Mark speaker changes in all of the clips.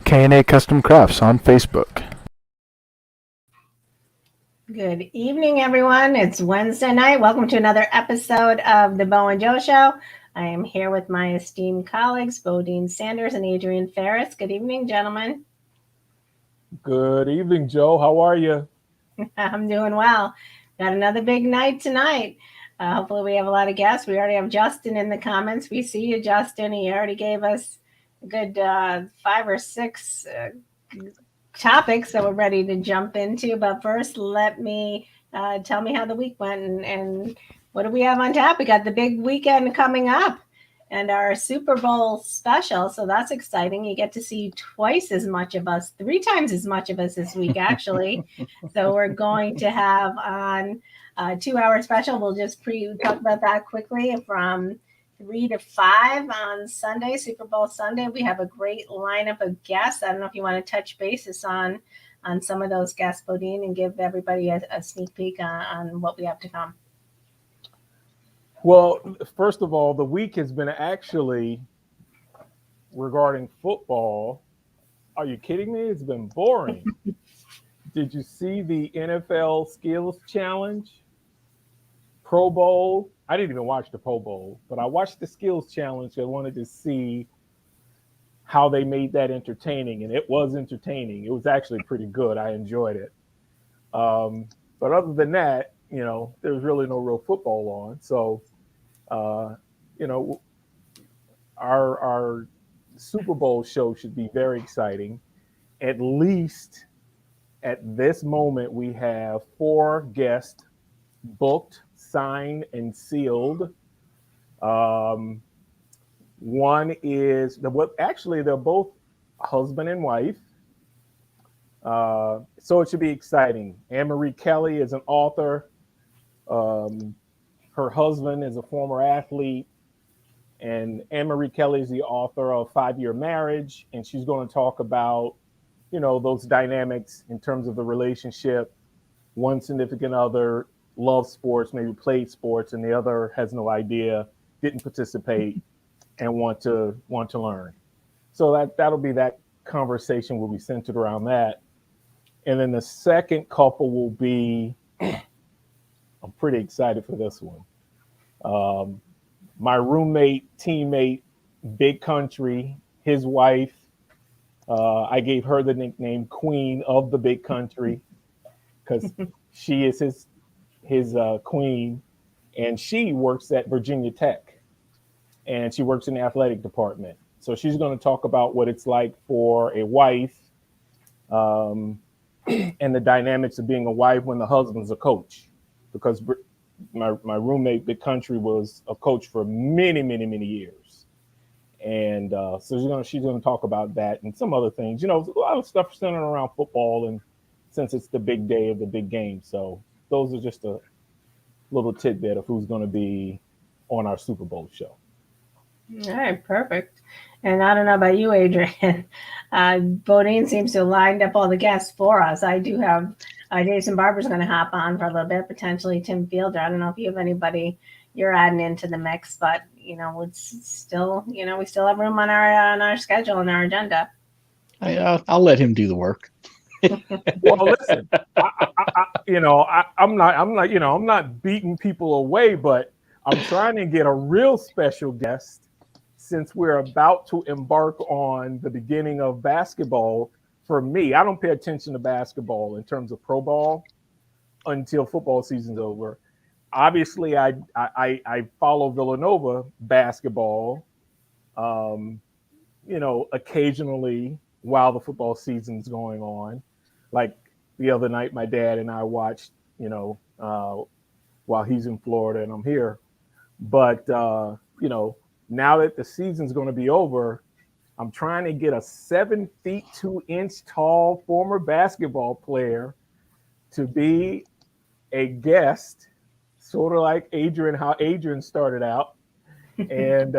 Speaker 1: K&A Custom Crafts on Facebook.
Speaker 2: Good evening, everyone. It's Wednesday night. Welcome to another episode of the Bo and Joe Show. I am here with my esteemed colleagues, Bodine Sanders and Adrian Ferris. Good evening, gentlemen.
Speaker 3: Good evening, Joe. How are you?
Speaker 2: I'm doing well. Got another big night tonight. Hopefully we have a lot of guests. We already have Justin in the comments. We see you, Justin. He already gave us a good 5 or 6 topics that we're ready to jump into. But first, let me tell me how the week went and what do we have on tap? We got the big weekend coming up and our Super Bowl special. So that's exciting. You get to see twice as much of us, 3 times as much of us this week, actually. So we're going to have on a 2-hour special. We'll just talk about that quickly from 3 to 5 on Sunday, Super Bowl Sunday. We have a great lineup of guests. I don't know if you want to touch bases on some of those guests, Bodine, and give everybody a sneak peek on what we have to come.
Speaker 3: Well, first of all, the week has been actually regarding football. Are you kidding me? It's been boring. Did you see the NFL Skills Challenge? Pro Bowl? I didn't even watch the Pro Bowl, but I watched the Skills Challenge. I wanted to see how they made that entertaining, and it was entertaining. It was actually pretty good. I enjoyed it. But other than that, there's really no real football on. So, our Super Bowl show should be very exciting. At least at this moment, we have 4 guests booked, signed, and sealed. One is actually they're both husband and wife. So it should be exciting. Anne-Marie Kelly is an author. Her husband is a former athlete, and Anne-Marie Kelly is the author of 5-Year Marriage, and she's going to talk about, those dynamics in terms of the relationship. One significant other loves sports, maybe played sports, and the other has no idea, didn't participate, and want to learn. So that'll be that conversation will be centered around that. And then the second couple will be, I'm pretty excited for this one. My roommate, teammate, Big Country, his wife, I gave her the nickname Queen of the Big Country because she is his queen, and she works at Virginia Tech, and she works in the athletic department. So she's going to talk about what it's like for a wife and the dynamics of being a wife when the husband's a coach, because my roommate, Big Country, was a coach for many, many, many years. And so she's going to talk about that and some other things. A lot of stuff centered around football, and since it's the big day of the big game. So those are just a little tidbit of who's going to be on our Super Bowl show.
Speaker 2: All right, perfect. And I don't know about you, Adrian. Bodine seems to have lined up all the guests for us. I do have Jason Barber's going to hop on for a little bit, potentially Tim Fielder. I don't know if you have anybody you're adding into the mix, but it's still, we still have room on our schedule and our agenda.
Speaker 4: I'll let him do the work.
Speaker 3: Well, listen, I'm not beating people away, but I'm trying to get a real special guest since we're about to embark on the beginning of basketball. For me, I don't pay attention to basketball in terms of pro ball until football season's over. Obviously, I follow Villanova basketball, occasionally while the football season's going on. Like the other night, my dad and I watched, while he's in Florida and I'm here. But, now that the season's going to be over, I'm trying to get a 7 feet 2 inch tall former basketball player to be a guest, sort of like how Adrian started out. And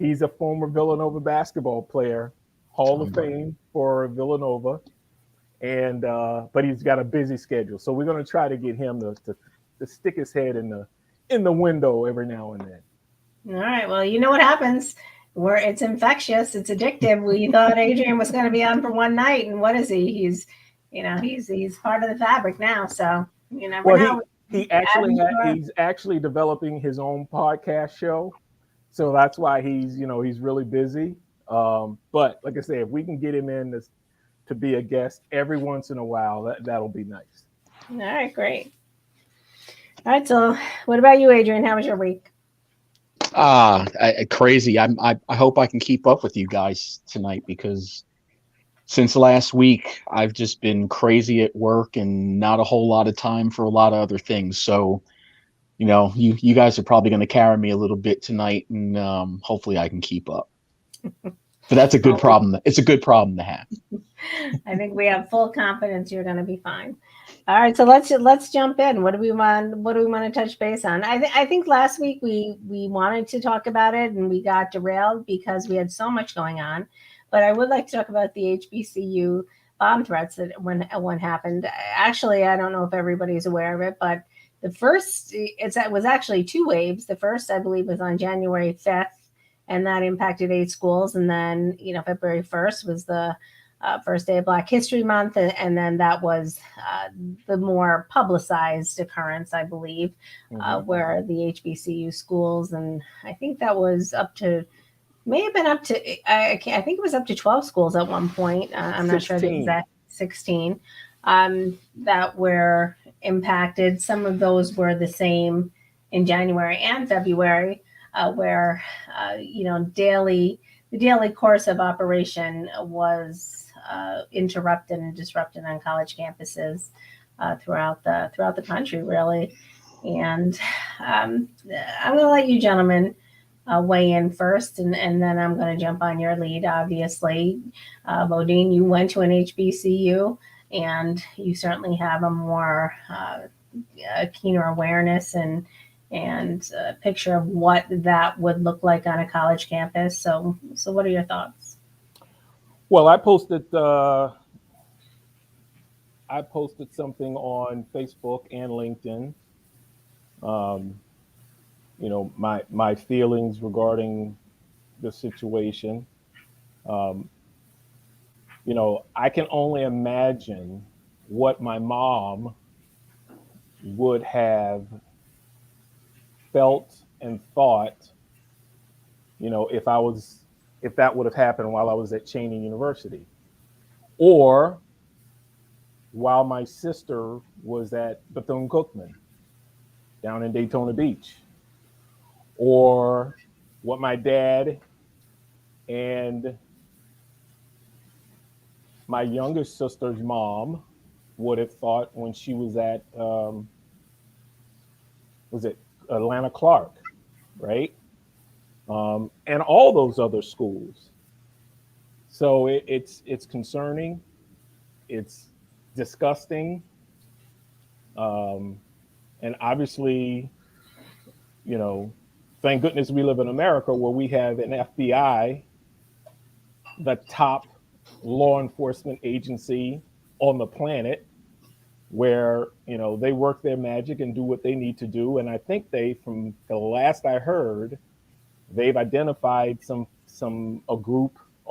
Speaker 3: he's a former Villanova basketball player, Hall of Fame for Villanova. And but he's got a busy schedule. So we're going to try to get him to stick his head in the window every now and then.
Speaker 2: All right. Well, you know what happens where it's infectious, it's addictive. We thought Adrian was going to be on for one night, and what is he? He's part of the fabric now. So you never know.
Speaker 3: He's actually developing his own podcast show, so that's why he's really busy. But like I said, if we can get him in to be a guest every once in a while, that'll be nice.
Speaker 2: All right, great. All right, so what about you, Adrian? How was your week?
Speaker 4: Crazy. I hope I can keep up with you guys tonight, because since last week I've just been crazy at work and not a whole lot of time for a lot of other things. So, you guys are probably going to carry me a little bit tonight, and hopefully I can keep up. But that's a good problem. It's a good problem to have.
Speaker 2: I think we have full confidence you're going to be fine. All right, so let's jump in. What do we want to touch base on? I think last week we wanted to talk about it and we got derailed because we had so much going on. But I would like to talk about the HBCU bomb threats that when happened. Actually, I don't know if everybody's aware of it, but the first it was actually two waves. The first, I believe, was on January 5th, and that impacted 8 schools. And then February 1st was the first day of Black History Month, and then that was the more publicized occurrence, I believe, where the HBCU schools, and I think that was may have been up to, I think it was up to 12 schools at one point. I'm 16. Not sure the exact 16 that were impacted. Some of those were the same in January and February, where the daily course of operation was interrupted and disrupted on college campuses throughout the country, really. And I'm going to let you gentlemen weigh in first, and then I'm going to jump on your lead. Obviously, Bodine, you went to an HBCU, and you certainly have a more keener awareness and a picture of what that would look like on a college campus. So what are your thoughts?
Speaker 3: Well, I posted something on Facebook and LinkedIn. My feelings regarding the situation. I can only imagine what my mom would have felt and thought, if that would have happened while I was at Cheyney University, or while my sister was at Bethune-Cookman down in Daytona Beach, or what my dad and my youngest sister's mom would have thought when she was at, Atlanta Clark, right? And all those other schools. So it's concerning, it's disgusting, and obviously, thank goodness we live in America where we have an FBI, the top law enforcement agency on the planet, where they work their magic and do what they need to do. And I think from the last I heard, they've identified a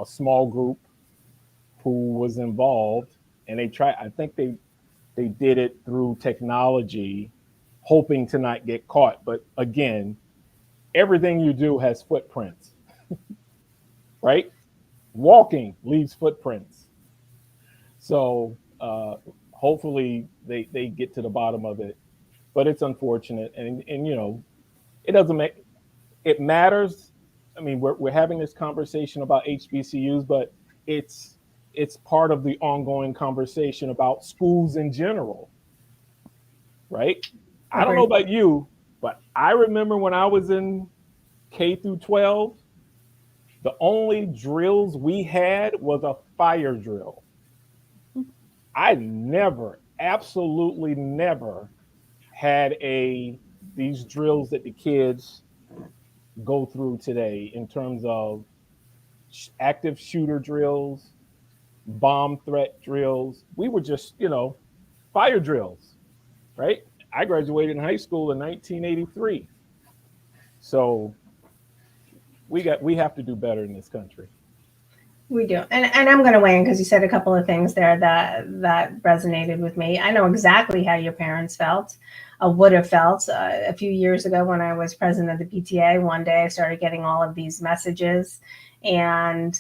Speaker 3: small group who was involved, and I think they did it through technology, hoping to not get caught. But again, everything you do has footprints, right? Walking leaves footprints. So hopefully they get to the bottom of it, but it's unfortunate. And it doesn't it matters. I mean, we're having this conversation about HBCUs, but it's part of the ongoing conversation about schools in general, right? I don't know about you, but I remember when I was in K through 12, the only drills we had was a fire drill. I absolutely never had these drills that the kids go through today in terms of active shooter drills, bomb threat drills. We were just, fire drills, right? I graduated in high school in 1983. So we have to do better in this country.
Speaker 2: We do. And I'm going to weigh in because you said a couple of things there that resonated with me. I know exactly how your parents felt, would have felt a few years ago when I was president of the PTA. One day I started getting all of these messages, and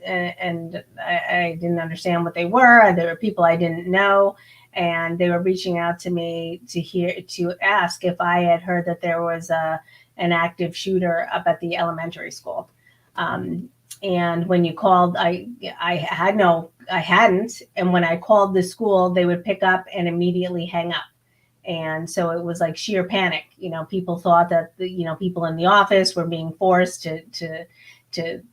Speaker 2: I didn't understand what they were. There were people I didn't know, and they were reaching out to me to ask if I had heard that there was an active shooter up at the elementary school. And when you called, I hadn't. And when I called the school, they would pick up and immediately hang up. And so it was like sheer panic. People thought that people in the office were being forced to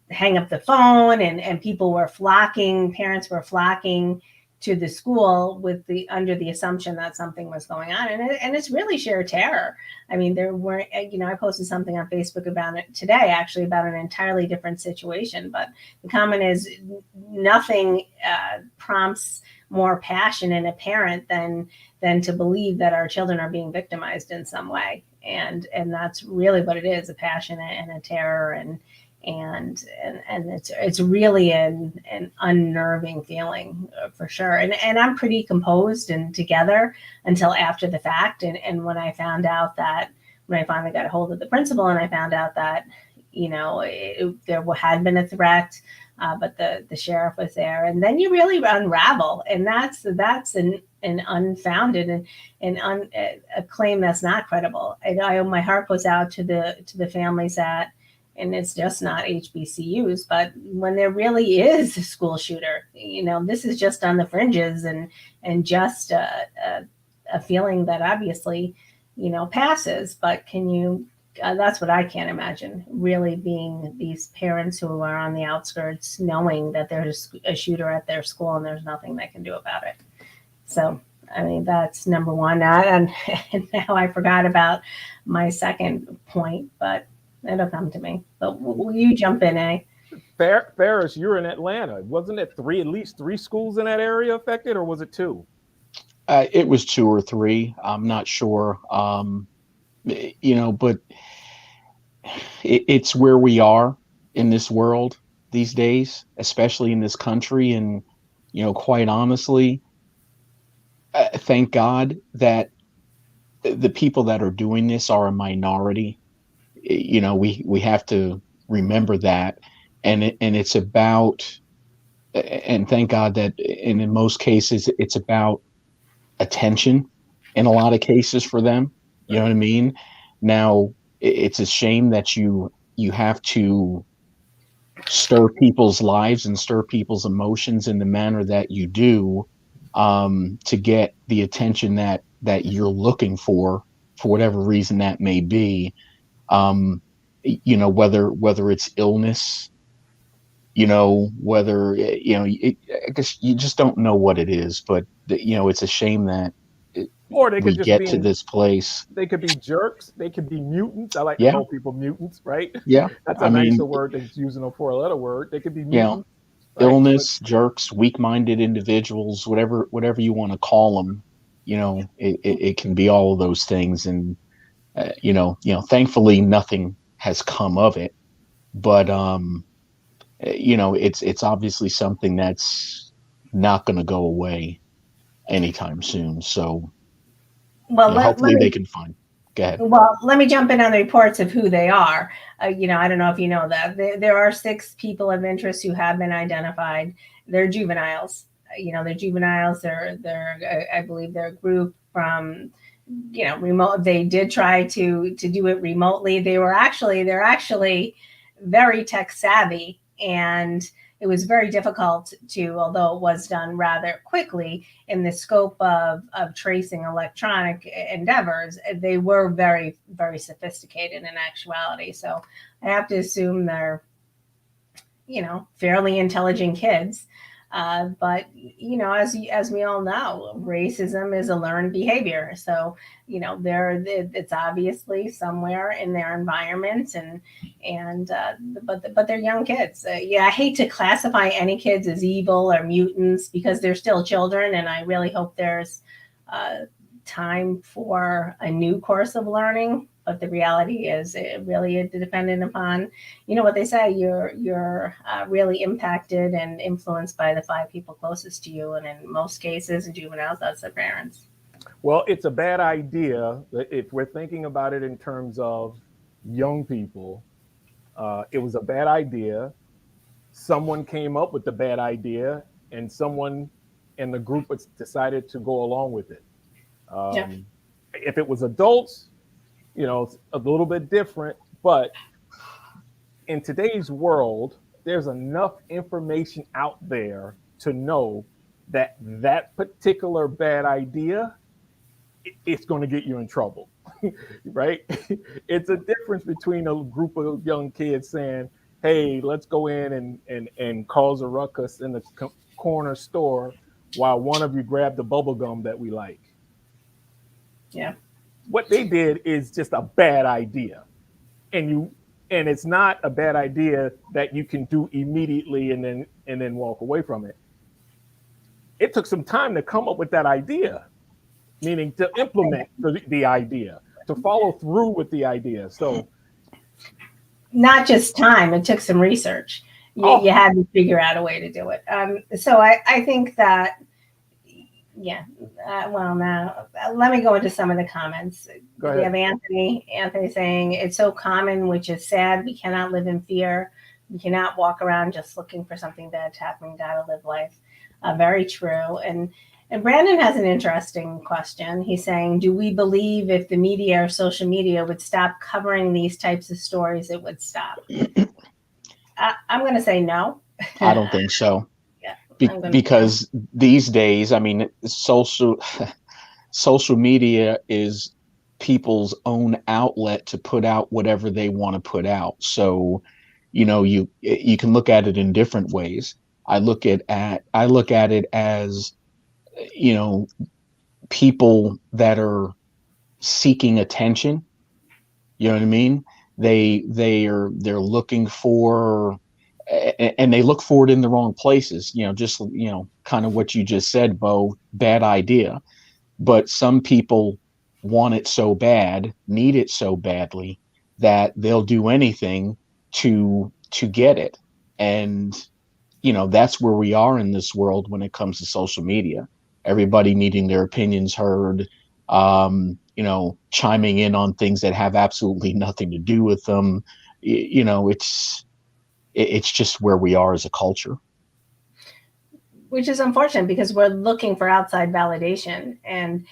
Speaker 2: hang up the phone, and people were flocking, parents were flocking to the school under the assumption that something was going on. And it's really sheer terror. I mean, there were, I posted something on Facebook about it today, actually, about an entirely different situation. But the comment is nothing prompts more passion in a parent than to believe that our children are being victimized in some way. And that's really what it is, a passion and a terror. And it's really an unnerving feeling for sure. And I'm pretty composed and together until after the fact. And when I found out that, when I finally got a hold of the principal and I found out that, there had been a threat, but the sheriff was there, and then you really unravel. And that's an unfounded and a claim that's not credible. My heart goes out to the families that, and it's just not HBCUs, but when there really is a school shooter, this is just on the fringes and just a feeling that obviously, passes. But can you, that's what I can't imagine, really being these parents who are on the outskirts, knowing that there's a shooter at their school and there's nothing they can do about it. So, I mean, that's number one. And now I forgot about my second point, but it'll come to me. But will you jump in, eh?
Speaker 3: Ferris, you're in Atlanta. Wasn't it at least three schools in that area affected, or was it two?
Speaker 4: It was 2 or 3. I'm not sure. But it's where we are in this world these days, especially in this country. And, quite honestly, thank God that the people that are doing this are a minority. We have to remember that, and it's about, and thank God that, and in most cases it's about attention in a lot of cases for them. You know what I mean? Now, it's a shame that you have to stir people's lives and stir people's emotions in the manner that you do, to get the attention that you're looking for whatever reason that may be. Whether it's illness, whether, I guess you just don't know what it is, but it's a shame that
Speaker 3: or they could
Speaker 4: we get to this place.
Speaker 3: They could be jerks. They could be mutants. I like
Speaker 4: Yeah.
Speaker 3: to call people mutants, right?
Speaker 4: Yeah.
Speaker 3: That's a nicer word than using a 4-letter word. They could be mutants.
Speaker 4: Right? Illness, jerks, weak-minded individuals, whatever you want to call them, it can be all of those things. And, thankfully nothing has come of it, but, it's obviously something that's not going to go away anytime soon. So,
Speaker 2: well,
Speaker 4: hopefully they can find. Go ahead.
Speaker 2: Well, let me jump in on the reports of who they are. I don't know if you know that there are 6 people of interest who have been identified. They're juveniles. They're juveniles. They're I believe they're a group from, remote. They did try to do it remotely. They're actually very tech savvy, and it was very difficult although it was done rather quickly in the scope of tracing electronic endeavors, they were very, very sophisticated in actuality. So I have to assume they're, fairly intelligent kids. But, as we all know, racism is a learned behavior. So, it's obviously somewhere in their environment, but they're young kids. I hate to classify any kids as evil or mutants because they're still children. And I really hope there's time for a new course of learning But the reality is, it really is dependent upon, what they say. You're really impacted and influenced by the 5 people closest to you, and in most cases, in juveniles, that's their parents.
Speaker 3: Well, it's a bad idea if we're thinking about it in terms of young people. It was a bad idea. Someone came up with the bad idea, and someone in the group decided to go along with it.
Speaker 2: Yeah.
Speaker 3: If it was adults, it's a little bit different. But in today's world, there's enough information out there to know that that particular bad idea, it's going to get you in trouble, right? It's a difference between a group of young kids saying, hey, let's go in and cause a ruckus in the corner store while one of you grabbed the bubble gum that we like.
Speaker 2: Yeah.
Speaker 3: What they did is just a bad idea. And it's not a bad idea that you can do immediately and then walk away from it. It took some time to come up with that idea, meaning to implement the idea, to follow through with the idea. So
Speaker 2: not just time, it took some research. You had to figure out a way to do it. So I think that, now let me go into some of the comments.
Speaker 3: Go ahead.
Speaker 2: We have Anthony saying, it's so common, which is sad. We cannot live in fear. We cannot walk around just looking for something bad to happen. We gotta live life. Very true. And Brandon has an interesting question. He's saying, do we believe if the media or social media would stop covering these types of stories, it would stop? I'm going to say no.
Speaker 4: I don't think so.
Speaker 2: Yeah,
Speaker 4: because these days, I mean, social media is people's own outlet to put out whatever they want to put out. So, you can look at it in different ways. I look at it as, people that are seeking attention. You know what I mean? They're looking for, and they look for it in the wrong places. Just kind of what you just said, Bo. Bad idea, but some people want it so bad, need it so badly that they'll do anything to get it. And that's where we are in this world when it comes to social media. Everybody needing their opinions heard, chiming in on things that have absolutely nothing to do with them. It's just where we are as a culture.
Speaker 2: Which is unfortunate because we're looking for outside validation. And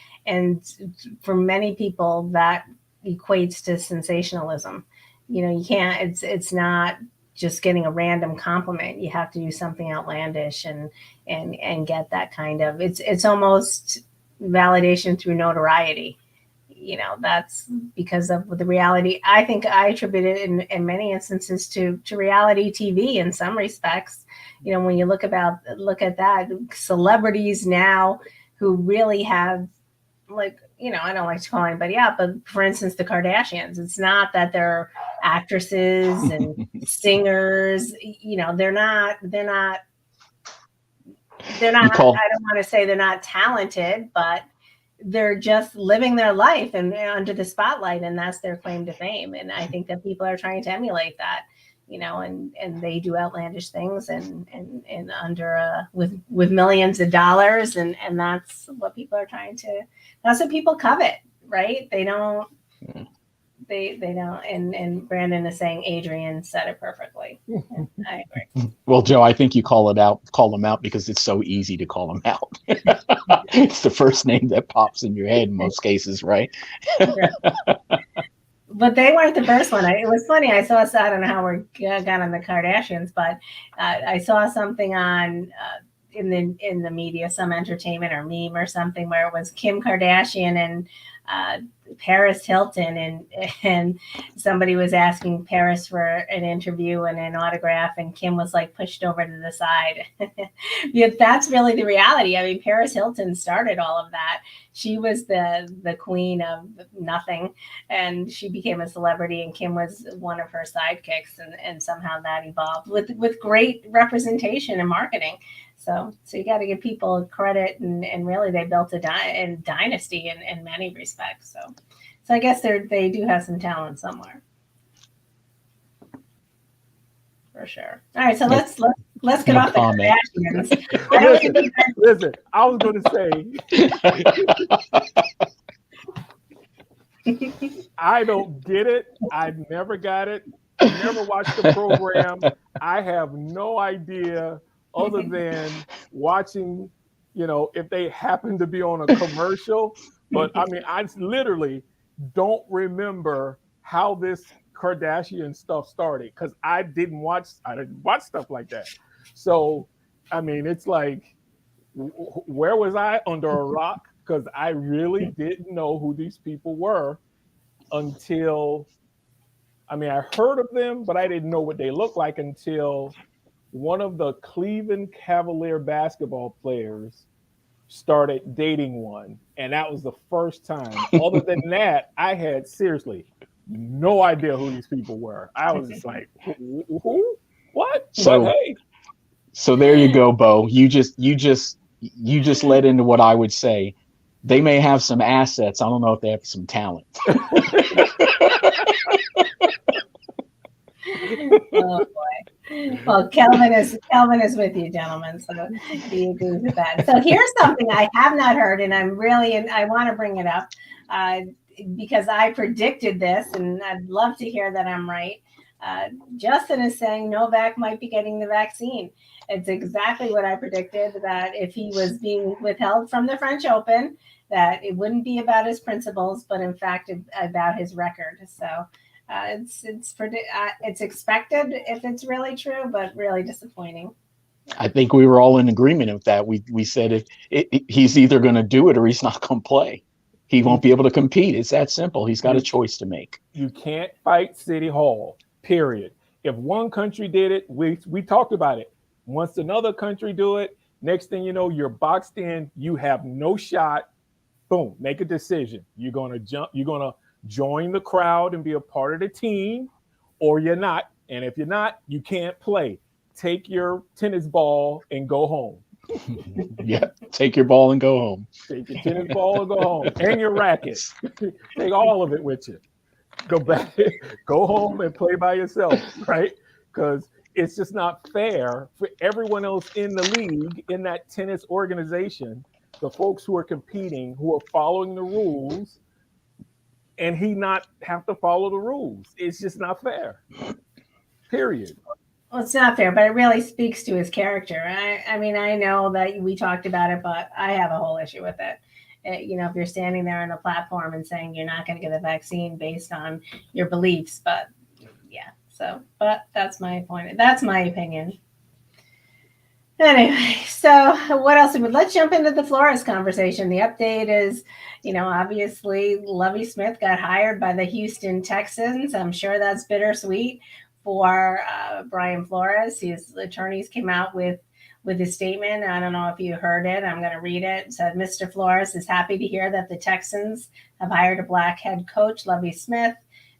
Speaker 2: for many people, that equates to sensationalism. You can't, it's not just getting a random compliment. You have to do something outlandish and get that kind of, it's almost validation through notoriety. That's because of the reality. I think I attribute it in many instances to reality TV in some respects. When you look at that, celebrities now who really have, like, I don't like to call anybody out, but for instance, the Kardashians, it's not that they're actresses and singers, they're not, I don't want to say they're not talented, but they're just living their life and under the spotlight, and that's their claim to fame. And I think that people are trying to emulate that, and they do outlandish things and under with millions of dollars, and that's what people are that's what people covet, right? They don't. They don't. And Brandon is saying Adrian said it perfectly. I agree.
Speaker 4: Well, Joe, I think you call them out because it's so easy to call them out. It's the first name that pops in your head in most cases, right?
Speaker 2: But they weren't the first one. It was funny. I don't know how we got on the Kardashians, but I saw something on in the media, some entertainment or meme or something, where it was Kim Kardashian and Paris Hilton, and somebody was asking Paris for an interview and an autograph, and Kim was like pushed over to the side. Yeah, that's really the reality. I mean, Paris Hilton started all of that. She was the queen of nothing, and she became a celebrity, and Kim was one of her sidekicks, and somehow that evolved with great representation and marketing. So you got to give people credit, and really they built a dynasty in many respects. So So I guess they do have some talent somewhere. For sure. All right, so let's get
Speaker 4: No
Speaker 2: off
Speaker 4: comment.
Speaker 2: the Kardashians.
Speaker 3: Listen, I was going to say, I don't get it. I never got it. Never watched the program. I have no idea other than watching, if they happen to be on a commercial. But I mean, I literally don't remember how this Kardashian stuff started because I didn't watch stuff like that. So, I mean, it's like, where was I under a rock? Because I really didn't know who these people were until, I heard of them, but I didn't know what they looked like until one of the Cleveland Cavalier basketball players started dating one. And that was the first time. Other than that, I had seriously no idea who these people were. I was just like, who? What?
Speaker 4: So,
Speaker 3: but hey.
Speaker 4: So there you go, Bo. You just led into what I would say. They may have some assets. I don't know if they have some talent.
Speaker 2: Oh boy. Well, Kelvin is with you, gentlemen. So he agrees with that. So here's something I have not heard, and I want to bring it up because I predicted this, and I'd love to hear that I'm right. Justin is saying Novak might be getting the vaccine. It's exactly what I predicted, that if he was being withheld from the French Open, that it wouldn't be about his principles, but in fact about his record. So it's expected if it's really true, but really disappointing.
Speaker 4: I think we were all in agreement with that. We said he's either going to do it or he's not going to play. He won't be able to compete. It's that simple. He's got a choice to make.
Speaker 3: You can't fight City Hall, period. If one country did it, we talked about it. Once another country do it, next thing you know, you're boxed in. You have no shot. Boom, make a decision. You're going to join the crowd and be a part of the team, or you're not. And if you're not, you can't play. Take your tennis ball and go home.
Speaker 4: Yeah, take your ball and go home.
Speaker 3: Take your tennis ball and go home. And your racket. Take all of it with you. Go back, go home and play by yourself, right? Because it's just not fair for everyone else in the league, in that tennis organization, the folks who are competing, who are following the rules, and he not have to follow the rules. It's just not fair. Period.
Speaker 2: Well, it's not fair, but it really speaks to his character. I mean, I know that we talked about it, but I have a whole issue with it. If you're standing there on a platform and saying you're not going to get the vaccine based on your beliefs, but yeah. So, but that's my point. That's my opinion. Anyway, so what else? Let's jump into the Flores conversation. The update is, obviously Lovie Smith got hired by the Houston Texans. I'm sure that's bittersweet for Brian Flores. His attorneys came out with his statement. I don't know if you heard it. I'm going to read it. It said, Mr. Flores is happy to hear that the Texans have hired a black head coach, Lovie Smith.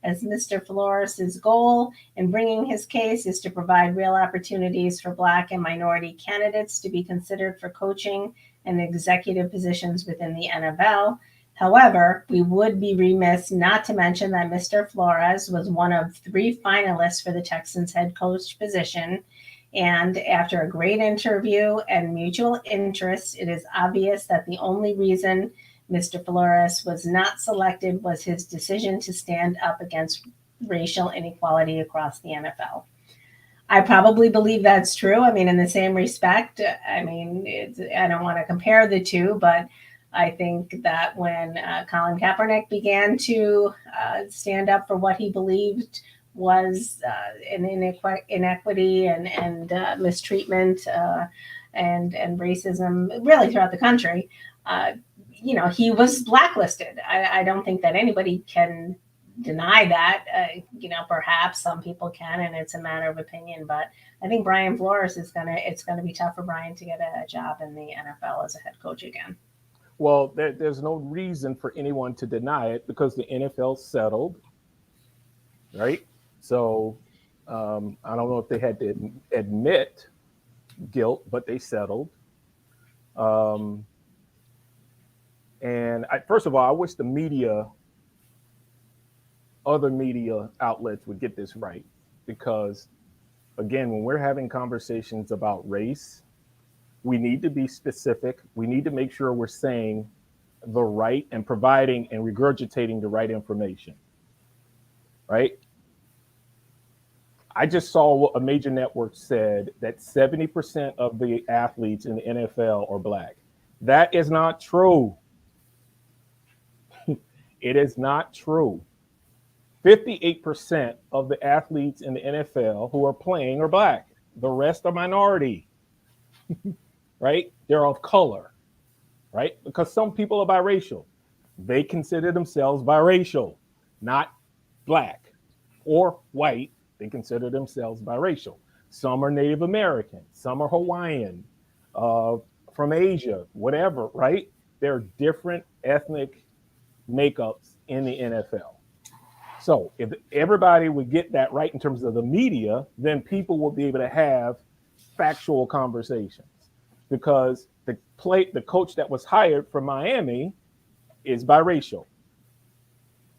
Speaker 2: As Mr. Flores' goal in bringing his case is to provide real opportunities for Black and minority candidates to be considered for coaching and executive positions within the NFL. However, we would be remiss not to mention that Mr. Flores was one of 3 finalists for the Texans head coach position. And after a great interview and mutual interest, it is obvious that the only reason Mr. Flores was not selected was his decision to stand up against racial inequality across the NFL. I probably believe that's true. I mean, in the same respect, I don't want to compare the two, but I think that when Colin Kaepernick began to stand up for what he believed was an inequity and mistreatment and racism really throughout the country, he was blacklisted. I don't think that anybody can deny that. Perhaps some people can, and it's a matter of opinion. But I think Brian Flores it's gonna be tough for Brian to get a job in the NFL as a head coach again.
Speaker 3: Well, there's no reason for anyone to deny it because the NFL settled, right? So I don't know if they had to admit guilt, but they settled. And first of all, I wish the media other media outlets would get this right. Because, again, when we're having conversations about race, we need to be specific. We need to make sure we're saying the right and providing and regurgitating the right information, right? I just saw what a major network said that 70% of the athletes in the NFL are black. That is not true. It is not true. 58% of the athletes in the NFL who are playing are black. The rest are minority, right? They're of color, right? Because some people are biracial. They consider themselves biracial, not black or white. They consider themselves biracial. Some are Native American, some are Hawaiian, from Asia, whatever, right? There are different ethnic makeups in the NFL. So if everybody would get that right in terms of the media, then people will be able to have factual conversations. Because the coach that was hired from Miami is biracial.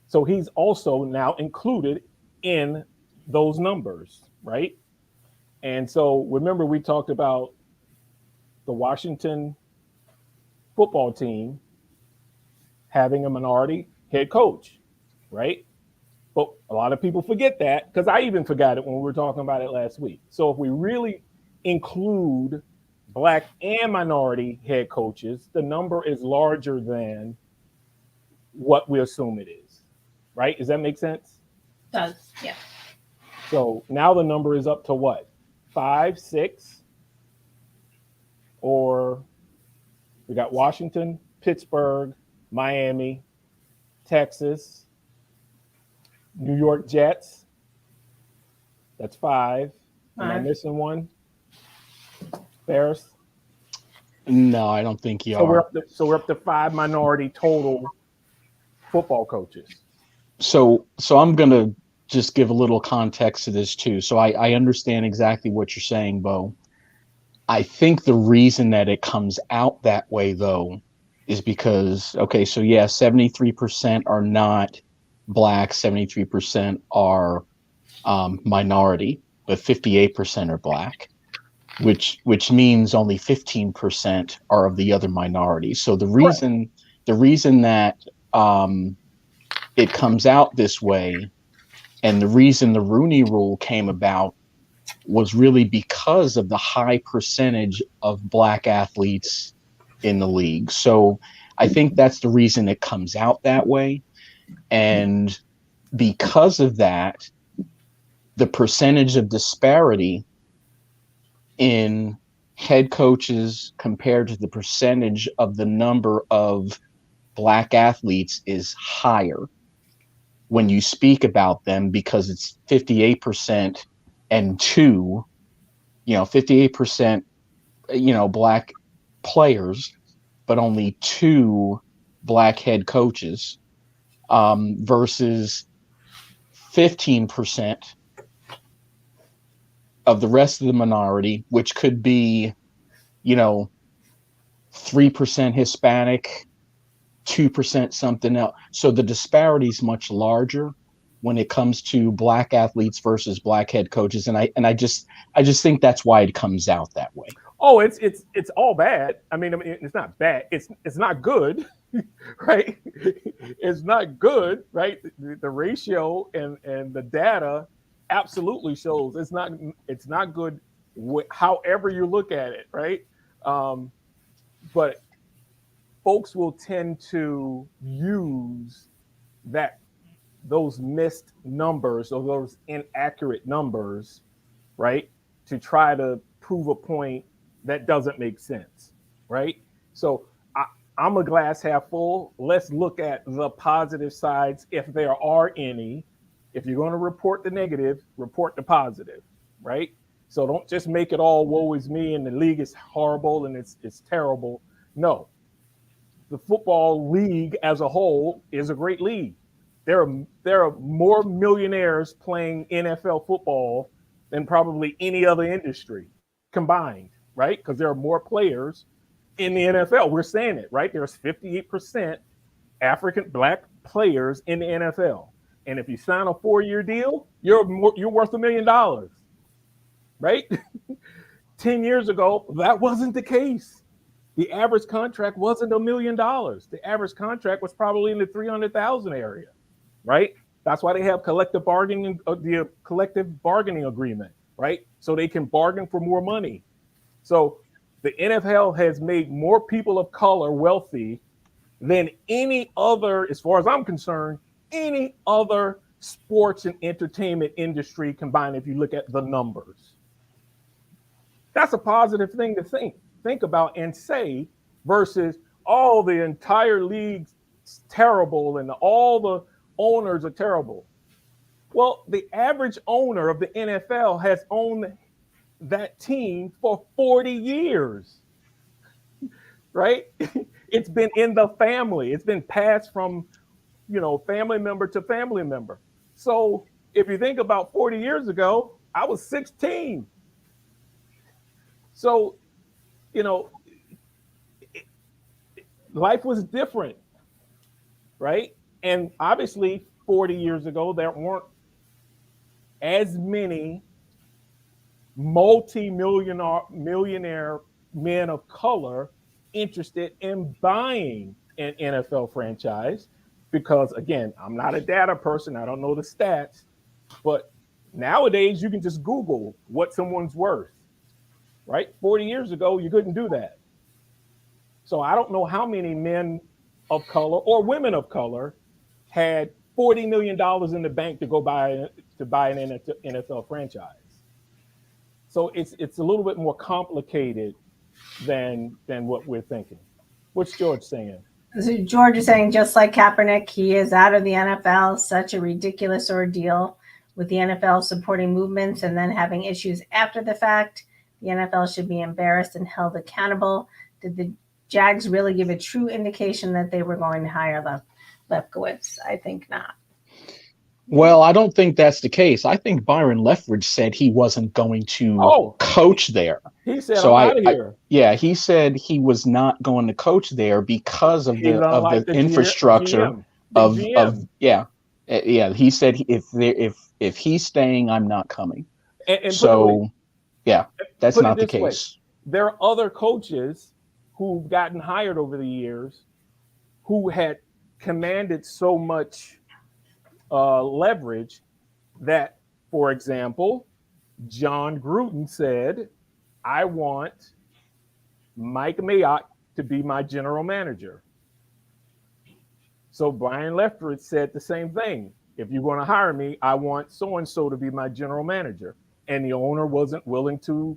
Speaker 3: So he's also now included in those numbers, right? And so remember, we talked about the Washington football team having a minority head coach, right? But a lot of people forget that, because I even forgot it when we were talking about it last week. So if we really include black and minority head coaches, the number is larger than what we assume it is, right? Does that make sense?
Speaker 2: Does, yeah.
Speaker 3: So now the number is up to what? 5, 6? Or we got Washington, Pittsburgh, Miami, Texas, New York Jets. That's 5. Am I missing one? Ferris?
Speaker 4: No, I don't think you
Speaker 3: So
Speaker 4: are.
Speaker 3: we're up to 5 minority total football coaches.
Speaker 4: So I'm gonna just give a little context to this too. So I understand exactly what you're saying, Bo. I think the reason that it comes out that way though is because, okay, so yeah, 73% are not black, 73% are minority, but 58% are black, which means only 15% are of the other minorities. So the reason that it comes out this way, and the reason the Rooney Rule came about, was really because of the high percentage of black athletes in the league. So I think that's the reason it comes out that way. And because of that, the percentage of disparity in head coaches compared to the percentage of the number of black athletes is higher when you speak about them, because it's 58% and 2, 58%, black players, but only 2 black head coaches, versus 15% of the rest of the minority, which could be, 3% Hispanic, 2% something else. So the disparity is much larger when it comes to black athletes versus black head coaches, and I just think that's why it comes out that way.
Speaker 3: Oh, it's all bad. I mean, it's not bad. It's not good, right? It's not good, right? The ratio and the data absolutely shows it's not good. However you look at it, right? But folks will tend to use those missed numbers or those inaccurate numbers, right, to try to prove a point that doesn't make sense, right? So I'm a glass half full. Let's look at the positive sides, if there are any. If you're going to report the negative, report the positive, right? So don't just make it all woe is me and the league is horrible and it's terrible. No, the football league as a whole is a great league. There are more millionaires playing NFL football than probably any other industry combined, right? Because there are more players in the NFL. We're saying it, right? There's 58% African black players in the NFL. And if you sign a 4-year deal, you're worth $1 million, right? 10 years ago, that wasn't the case. The average contract wasn't $1 million. The average contract was probably in the 300,000 area, right? That's why they have collective bargaining, the collective bargaining agreement, right? So they can bargain for more money. So the NFL has made more people of color wealthy than any other, as far as I'm concerned, any other sports and entertainment industry combined, if you look at the numbers. That's a positive thing to think about and say, versus all the entire league's terrible and all the owners are terrible. Well, the average owner of the NFL has owned that team for 40 years, right? It's been in the family. It's been passed from, family member to family member. So if you think about 40 years ago, I was 16. So, life was different, right? And obviously 40 years ago, there weren't as many millionaire men of color interested in buying an NFL franchise, because again, I'm not a data person. I don't know the stats, but nowadays you can just Google what someone's worth, right? 40 years ago, you couldn't do that. So I don't know how many men of color or women of color had $40 million in the bank to go buy an NFL franchise. So it's a little bit more complicated than what we're thinking. What's George saying?
Speaker 2: So George is saying, just like Kaepernick, he is out of the NFL. Such a ridiculous ordeal with the NFL supporting movements and then having issues after the fact. The NFL should be embarrassed and held accountable. Did the Jags really give a true indication that they were going to hire Lefkowitz? I think not.
Speaker 4: Well, I don't think that's the case. I think Byron Leftwich said he wasn't going to coach there.
Speaker 3: He said, so I'm out of here.
Speaker 4: He said he was not going to coach there because of the infrastructure of He said if he's staying, I'm not coming. That's not the case.
Speaker 3: There are other coaches who've gotten hired over the years who had commanded so much leverage that, for example, John Gruden said, I want Mike Mayock to be my general manager. So Brian Leftwich said the same thing. If you're going to hire me, I want so-and-so to be my general manager. And the owner wasn't willing to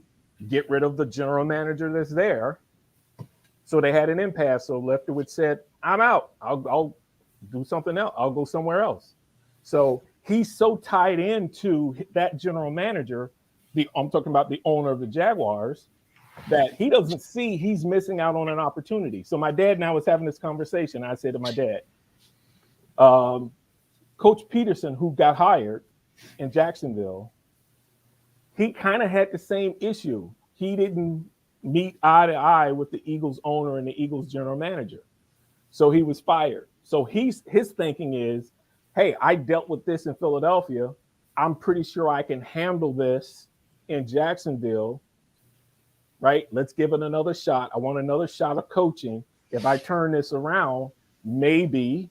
Speaker 3: get rid of the general manager that's there. So they had an impasse. So Leftwich said, I'm out. I'll do something else. I'll go somewhere else. So he's so tied into that general manager, I'm talking about the owner of the Jaguars, that he doesn't see he's missing out on an opportunity. So my dad now is having this conversation. I said to my dad, Coach Peterson, who got hired in Jacksonville, he kind of had the same issue. He didn't meet eye to eye with the Eagles owner and the Eagles general manager. So he was fired. So his thinking is, hey, I dealt with this in Philadelphia. I'm pretty sure I can handle this in Jacksonville, right? Let's give it another shot. I want another shot of coaching. If I turn this around, maybe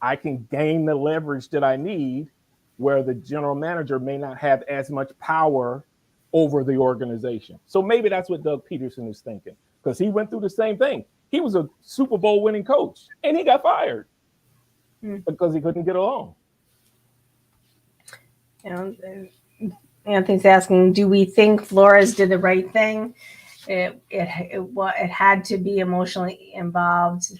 Speaker 3: I can gain the leverage that I need, where the general manager may not have as much power over the organization. So maybe that's what Doug Peterson is thinking, because he went through the same thing. He was a Super Bowl winning coach and he got fired because he couldn't get along.
Speaker 2: Anthony's asking, do we think Flores did the right thing? It had to be emotionally involved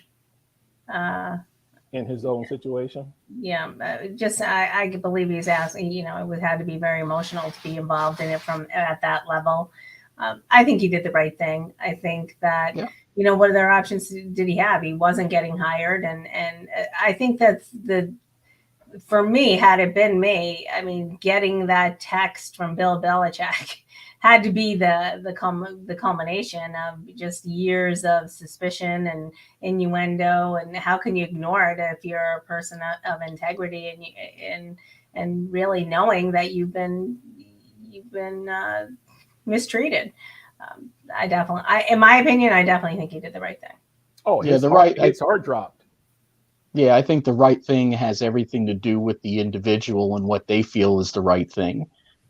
Speaker 3: in his own situation.
Speaker 2: Yeah, I believe he's asking. It had to be very emotional to be involved in it at that level. I think he did the right thing. I think that what other options did he have? He wasn't getting hired, and I think that's for me. Had it been me, I mean, getting that text from Bill Belichick had to be the culmination of just years of suspicion and innuendo. And how can you ignore it if you're a person of integrity and really knowing that you've been mistreated? In my opinion, I definitely think he did the right thing.
Speaker 3: Oh,
Speaker 4: Yeah,
Speaker 3: his heart dropped.
Speaker 4: Yeah, I think the right thing has everything to do with the individual and what they feel is the right thing,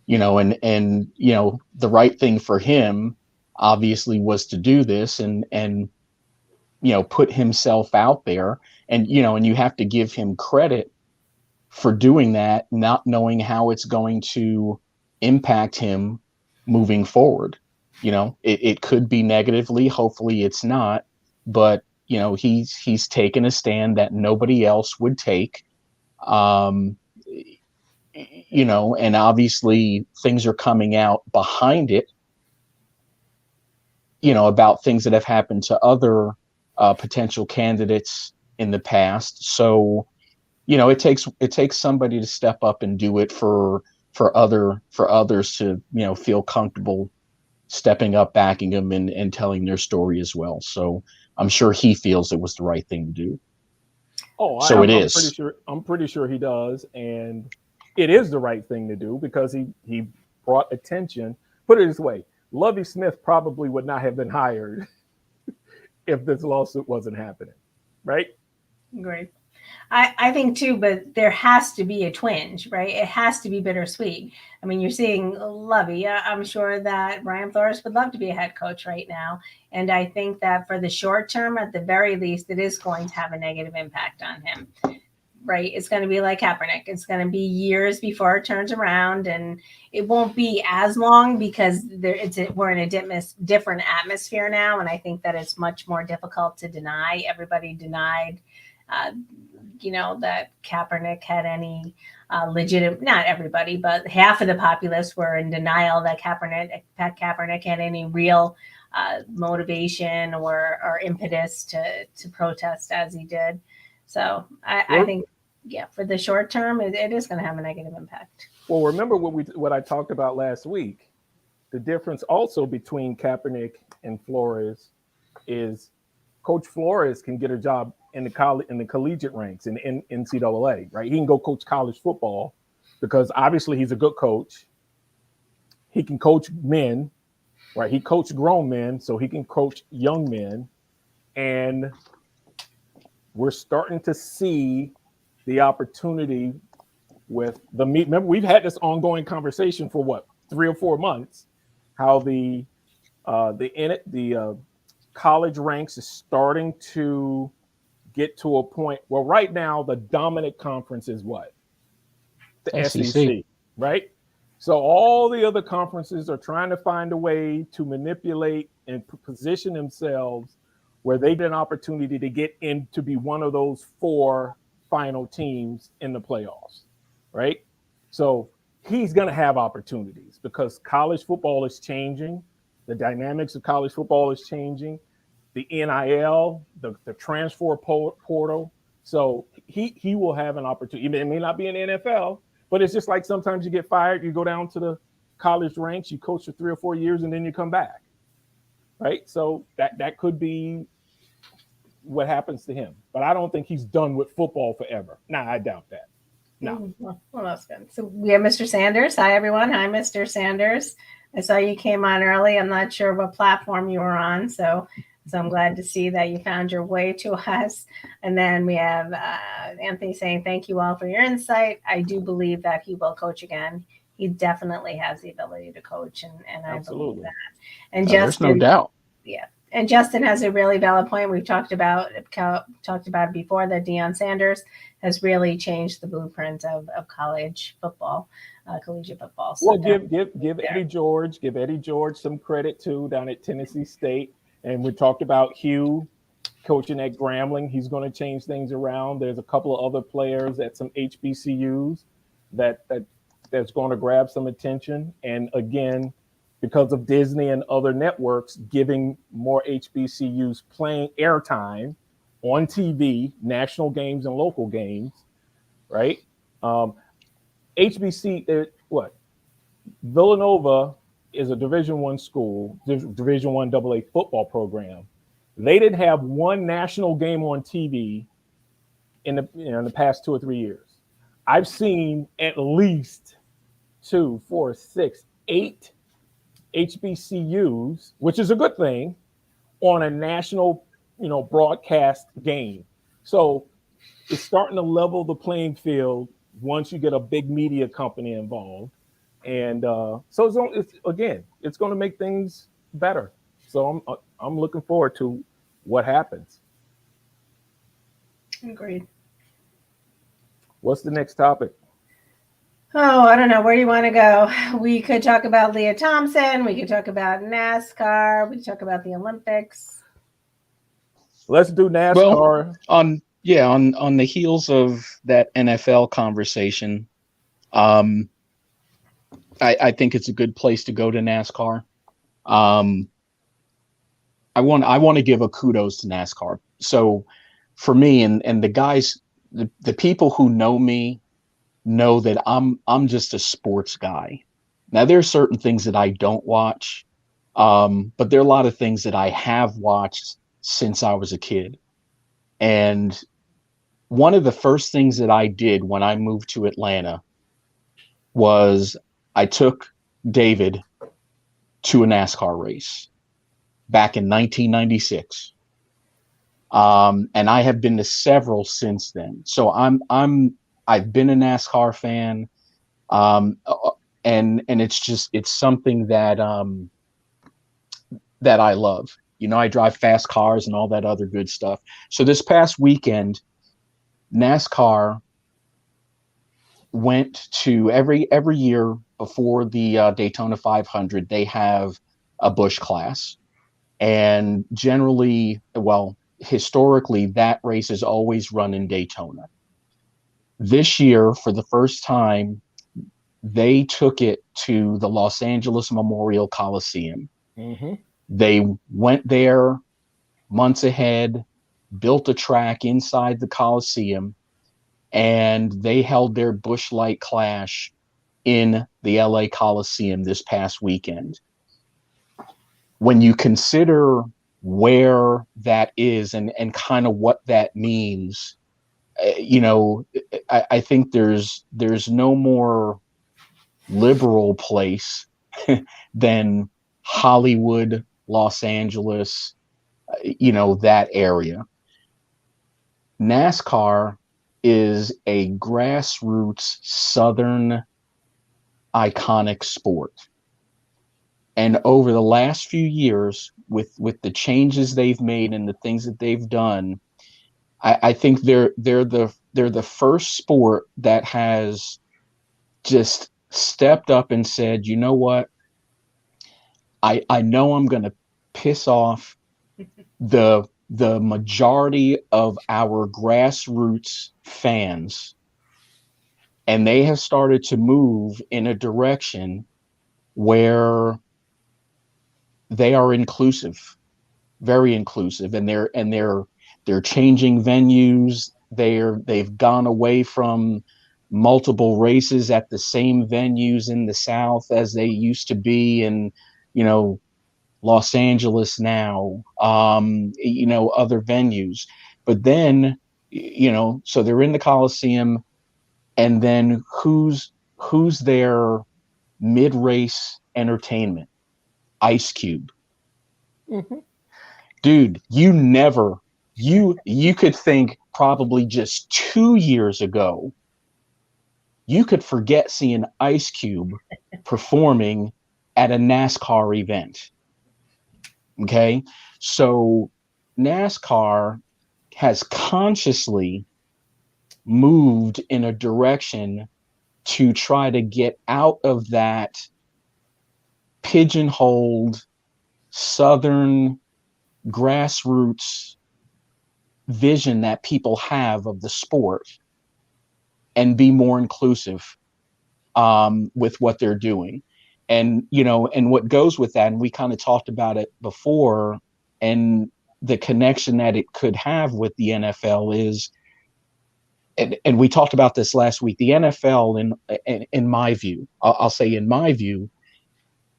Speaker 4: and the right thing for him obviously was to do this and put himself out there, and you have to give him credit for doing that, not knowing how it's going to impact him moving forward. It could be negatively, hopefully it's not, but he's taken a stand that nobody else would take. And obviously things are coming out behind it, about things that have happened to other potential candidates in the past. So, it takes somebody to step up and do it for others to, feel comfortable stepping up, backing them and telling their story as well. So I'm sure he feels it was the right thing to do.
Speaker 3: Oh,
Speaker 4: so
Speaker 3: I'm pretty sure he does. And it is the right thing to do because he brought attention. Put it this way, Lovie Smith probably would not have been hired if this lawsuit wasn't happening. Right?
Speaker 2: Great. I think too, but there has to be a twinge, right? It has to be bittersweet. I mean, you're seeing Lovie. I'm sure that Brian Flores would love to be a head coach right now. And I think that for the short term, at the very least, it is going to have a negative impact on him, right? It's going to be like Kaepernick. It's going to be years before it turns around, and it won't be as long because we're in a different atmosphere now. And I think that it's much more difficult to deny. Everybody denied that Kaepernick had any legitimate, not everybody, but half of the populace were in denial that Pat Kaepernick had any real motivation or impetus to protest as he did. So I think, for the short term, it is going to have a negative impact.
Speaker 3: Well, remember what I talked about last week. The difference also between Kaepernick and Flores is Coach Flores can get a job in the collegiate ranks in NCAA, right? He can go coach college football because obviously he's a good coach. He can coach men, right? He coached grown men, so he can coach young men. And we're starting to see the opportunity with the meet. Remember, we've had this ongoing conversation for 3 or 4 months, how the college ranks is starting to get to a point. Well, right now the dominant conference is what? The SEC, right? So all the other conferences are trying to find a way to manipulate and position themselves where they get an opportunity to get in to be one of those 4 final teams in the playoffs, right? So he's going to have opportunities because college football is changing. The dynamics of college football is changing. The NIL, the transfer portal. So he will have an opportunity. It may not be in the NFL, but it's just like sometimes you get fired, you go down to the college ranks, you coach for 3 or 4 years, and then you come back, right? So that could be what happens to him. But I don't think he's done with football forever. Nah, I doubt that. No.
Speaker 2: Well, that's good. So we have Mr. Sanders. Hi, everyone. Hi, Mr. Sanders. I saw you came on early. I'm not sure what platform you were on, so I'm glad to see that you found your way to us. And then we have Anthony saying, thank you all for your insight. I do believe that he will coach again. He definitely has the ability to coach, and I believe that. And Justin,
Speaker 4: there's no doubt.
Speaker 2: Yeah. And Justin has a really valid point. We've talked about it before that Deion Sanders has really changed the blueprint of college football, collegiate football. So
Speaker 3: well, give Eddie George some credit too down at Tennessee State. And we talked about Hugh coaching at Grambling. He's going to change things around. There's a couple of other players at some HBCUs that's going to grab some attention. And again, because of Disney and other networks giving more HBCUs playing airtime on TV, national games and local games, right? HBC, Villanova is a Division I school, Division I AA football program. They didn't have one national game on TV in the past 2 or 3 years. I've seen at least 2, 4, 6, 8 HBCUs, which is a good thing, on a national, broadcast game. So it's starting to level the playing field once you get a big media company involved, and so it's going to make things better. So I'm looking forward to what happens.
Speaker 2: Agreed.
Speaker 3: What's the next topic?
Speaker 2: Oh, I don't know. Where do you want to go? We could talk about Leah Thompson. We could talk about NASCAR. We could talk about the Olympics.
Speaker 3: Let's do NASCAR.
Speaker 4: Well, on the heels of that NFL conversation, I think it's a good place to go to NASCAR. I want to give a kudos to NASCAR. So for me and the guys, the people who know me know that I'm just a sports guy. Now there are certain things that I don't watch, but there are a lot of things that I have watched since I was a kid. And one of the first things that I did when I moved to Atlanta was I took David to a NASCAR race back in 1996. And I have been to several since then. So I've been a NASCAR fan. And it's something that I love. I drive fast cars and all that other good stuff. So this past weekend, NASCAR went to every year before the Daytona 500, they have a Busch class. And generally, historically, that race is always run in Daytona. This year, for the first time, they took it to the Los Angeles Memorial Coliseum.
Speaker 3: Mm-hmm.
Speaker 4: They went there months ahead, built a track inside the Coliseum, and they held their Busch Light Clash in the LA Coliseum this past weekend. When you consider where that is and kind of what that means, I think there's no more liberal place than Hollywood, Los Angeles, that area. NASCAR is a grassroots Southern iconic sport. And over the last few years, with the changes they've made and the things that they've done, I think they're the first sport that has just stepped up and said, you know what? I know I'm going to piss off the majority of our grassroots fans, and they have started to move in a direction where they are inclusive, very inclusive, and they're changing venues. They've gone away from multiple races at the same venues in the South as they used to be in, Los Angeles now, other venues. But then, so they're in the Coliseum, and then who's their mid-race entertainment? Ice Cube.
Speaker 3: Mm-hmm.
Speaker 4: Dude, you could think probably just 2 years ago, you could forget seeing Ice Cube performing at a NASCAR event. Okay, so NASCAR has consciously moved in a direction to try to get out of that pigeonholed Southern grassroots vision that people have of the sport and be more inclusive with what they're doing. And, and what goes with that, and we kind of talked about it before, and the connection that it could have with the NFL is, and we talked about this last week, the NFL, in my view, I'll say in my view,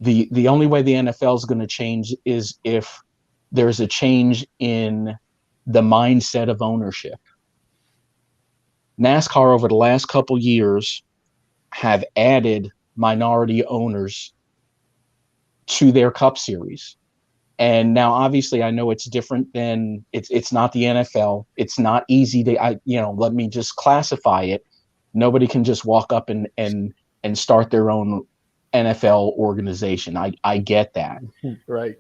Speaker 4: The only way the NFL is going to change is if there's a change in the mindset of ownership. NASCAR over the last couple years have added minority owners to their Cup Series. And now, obviously, I know it's different than it's not the NFL. It's not easy to, let me just classify it. Nobody can just walk up and start their own NFL organization. I get that.
Speaker 3: Right.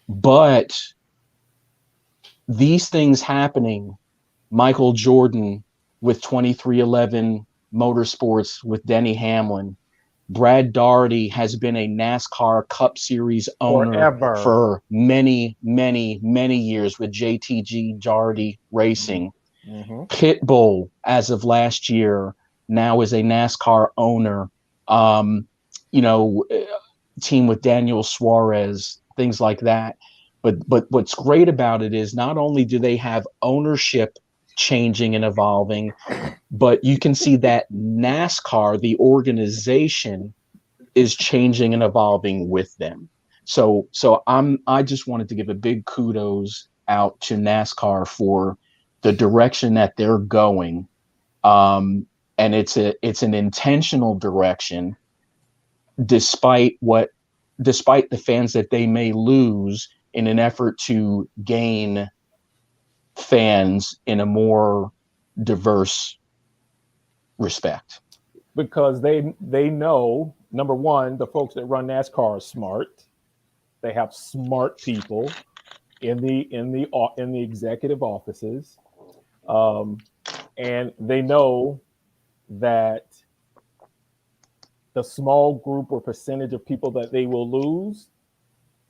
Speaker 4: But these things happening, Michael Jordan with 2311 Motorsports with Denny Hamlin, Brad Daugherty has been a NASCAR Cup Series owner
Speaker 3: Forever.
Speaker 4: for many, many, many years with JTG Daugherty Racing.
Speaker 3: Mm-hmm.
Speaker 4: Pitbull, as of last year, now is a NASCAR owner. Team with Daniel Suarez, things like that. But what's great about it is not only do they have ownership changing and evolving, but you can see that NASCAR, the organization, is changing and evolving with them. So I just wanted to give a big kudos out to NASCAR for the direction that they're going. And it's an intentional direction, despite the fans that they may lose in an effort to gain fans in a more diverse respect.
Speaker 3: Because they know, number one, the folks that run NASCAR are smart. They have smart people in the executive offices, and they know that the small group or percentage of people that they will lose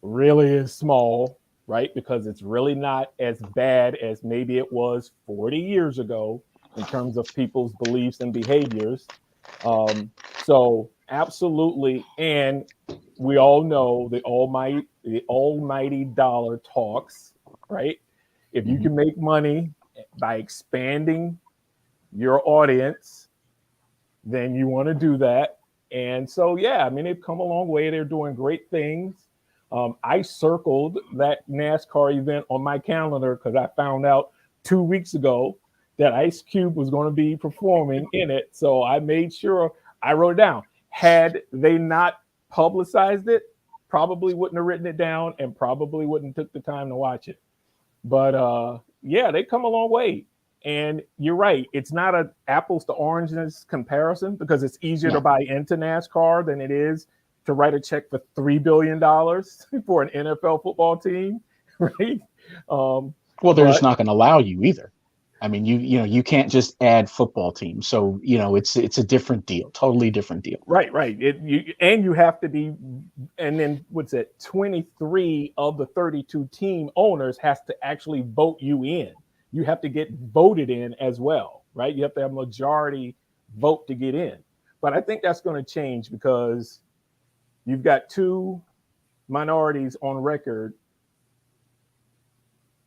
Speaker 3: really is small, right? Because it's really not as bad as maybe it was 40 years ago in terms of people's beliefs and behaviors. So absolutely. And we all know the almighty dollar talks, right? If you can make money by expanding your audience, then you want to do that. And so, yeah, I mean, they've come a long way. They're doing great things. I circled that NASCAR event on my calendar because I found out 2 weeks ago that Ice Cube was going to be performing in it. So I made sure I wrote it down. Had they not publicized it, probably wouldn't have written it down and probably wouldn't took the time to watch it. But yeah, they come a long way. And you're right. It's not an apples to oranges comparison because it's easier to buy into NASCAR than it is to write a check for $3 billion for an NFL football team, right?
Speaker 4: Well, they're just not going to allow you either. I mean, you can't just add football teams. So, it's a different deal, totally different deal.
Speaker 3: Right. You have to be, and then 23 of the 32 team owners has to actually vote you in. You have to get voted in as well, right? You have to have a majority vote to get in. But I think that's going to change because you've got two minorities on record.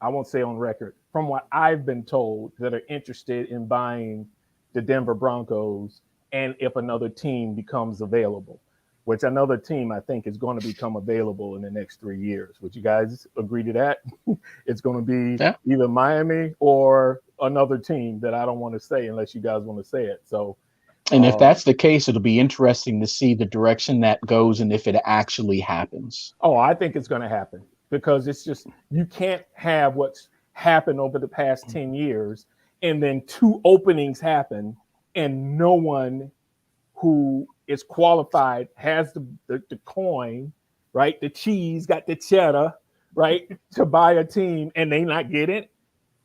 Speaker 3: I won't say on record, from what I've been told, that are interested in buying the Denver Broncos and if another team becomes available, which another team I think is going to become available in the next 3 years. Would you guys agree to that? It's going to be either Miami or another team that I don't want to say unless you guys want to say it. So,
Speaker 4: and if that's the case, it'll be interesting to see the direction that goes and if it actually happens.
Speaker 3: Oh, I think it's going to happen because it's just, you can't have what's happened over the past 10 years and then two openings happen and no one who is qualified has the coin, right? The cheese, got the cheddar, right? To buy a team and they not get it.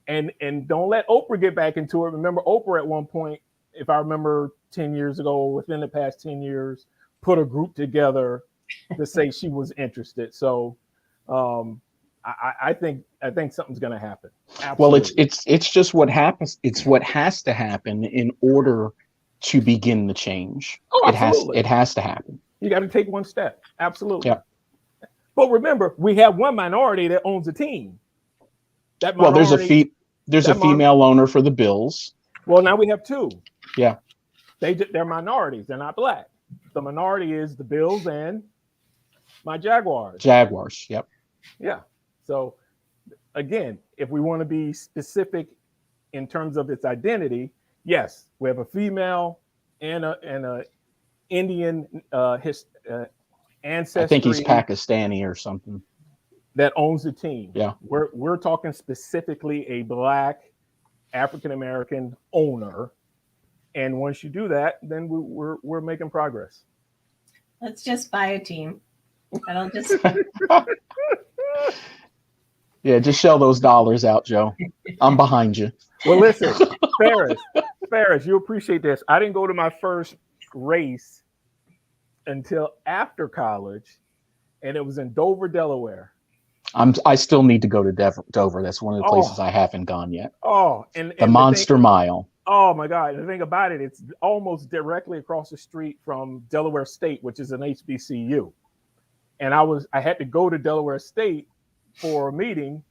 Speaker 3: And don't let Oprah get back into it. Remember Oprah at one point, if I remember 10 years ago, within the past 10 years, put a group together to say she was interested. So I think something's going to happen. Absolutely.
Speaker 4: Well, it's just what happens. It's what has to happen in order to begin the change.
Speaker 3: Oh,
Speaker 4: it has to happen.
Speaker 3: You got to take one step. Absolutely.
Speaker 4: Yeah.
Speaker 3: But remember, we have one minority that owns a team. That minority,
Speaker 4: there's a female owner for the Bills.
Speaker 3: Well, now we have two.
Speaker 4: Yeah.
Speaker 3: They're minorities. They're not black. The minority is the Bills and My Jaguars.
Speaker 4: Jaguars. Yep.
Speaker 3: Yeah. So again, if we want to be specific in terms of its identity, yes, we have a female and a Indian ancestry.
Speaker 4: I think he's Pakistani or something.
Speaker 3: That owns the team.
Speaker 4: Yeah.
Speaker 3: We're talking specifically a Black African American owner, and once you do that, then we're making progress.
Speaker 2: Let's just buy a team. That'll just
Speaker 4: Yeah, just shell those dollars out, Joe. I'm behind you.
Speaker 3: Well, listen, Ferris, you appreciate this. I didn't go to my first race until after college, and it was in Dover, Delaware.
Speaker 4: I still need to go to Dover. That's one of the places I haven't gone yet.
Speaker 3: Oh, and
Speaker 4: the Monster Mile.
Speaker 3: Oh my God! And the thing about it, it's almost directly across the street from Delaware State, which is an HBCU. And I had to go to Delaware State for a meeting,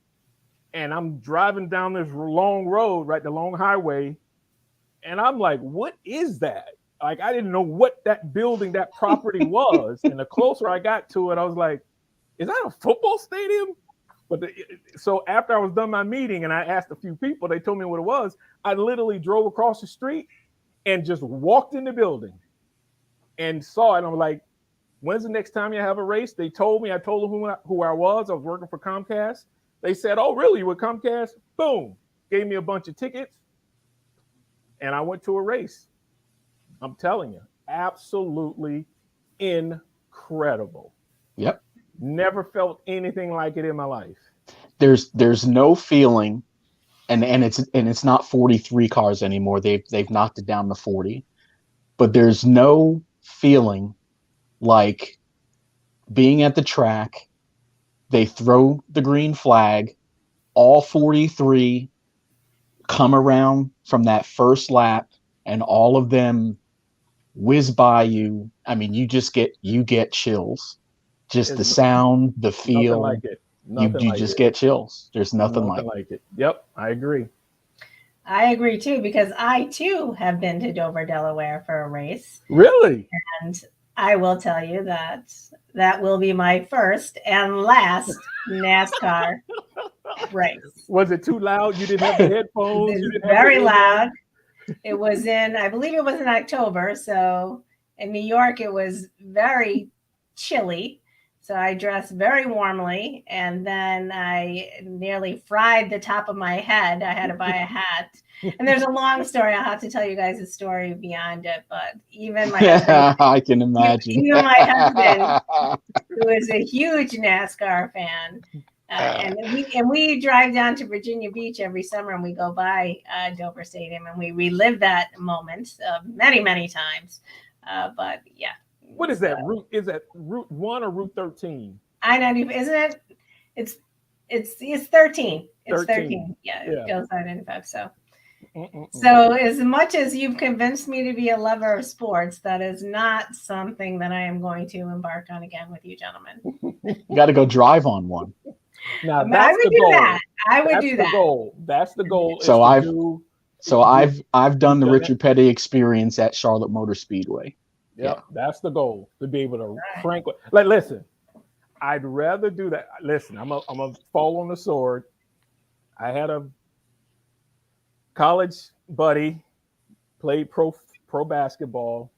Speaker 3: and I'm driving down this long road, right, the long highway, and I'm like, what is that? Like, I didn't know what that building, that property was. And the closer I got to it, I was like, is that a football stadium? But so after I was done my meeting and I asked a few people, they told me what it was. I literally drove across the street and just walked in the building and saw it. And I'm like, when's the next time you have a race? They told me, I told them who I was. I was working for Comcast. They said, oh, really? You with Comcast? Boom. Gave me a bunch of tickets. And I went to a race. I'm telling you, absolutely incredible.
Speaker 4: Yep.
Speaker 3: Never felt anything like it in my life.
Speaker 4: There's no feeling, and it's not 43 cars anymore. They've knocked it down to 40, but there's no feeling like being at the track. They throw the green flag, all 43 come around from that first lap, and all of them whiz by you. I mean, you get chills. Just the sound, the feel.
Speaker 3: Nothing like it.
Speaker 4: You just get chills. There's nothing
Speaker 3: like it. Yep, I agree.
Speaker 2: I agree too, because I too have been to Dover, Delaware for a race.
Speaker 3: Really?
Speaker 2: And I will tell you that will be my first and last NASCAR race.
Speaker 3: Was it too loud? You didn't have the headphones?
Speaker 2: It was very loud. It was I believe it was in October. So in New York, it was very chilly. So I dressed very warmly, and then I nearly fried the top of my head. I had to buy a hat. And there's a long story. I'll have to tell you guys a story beyond it. But even my husband,
Speaker 4: I can imagine.
Speaker 2: Even my husband, who is a huge NASCAR fan, and we drive down to Virginia Beach every summer, and we go by Dover Stadium, and we relive that moment many, many times. But yeah.
Speaker 3: What is that route? Is that Route 1 or Route 13?
Speaker 2: I know, isn't it? It's 13. It's 13. Yeah, it goes on 95. So as much as you've convinced me to be a lover of sports, that is not something that I am going to embark on again with you gentlemen.
Speaker 4: You got to go drive on one.
Speaker 3: Now,
Speaker 2: I would do that. I would do that.
Speaker 3: That's the goal.
Speaker 4: So I've done the Richard Petty experience at Charlotte Motor Speedway.
Speaker 3: Yep, that's the goal, to be able to crank. Like, listen, I'd rather do that. Listen, I'm a fall on the sword. I had a college buddy, played pro basketball.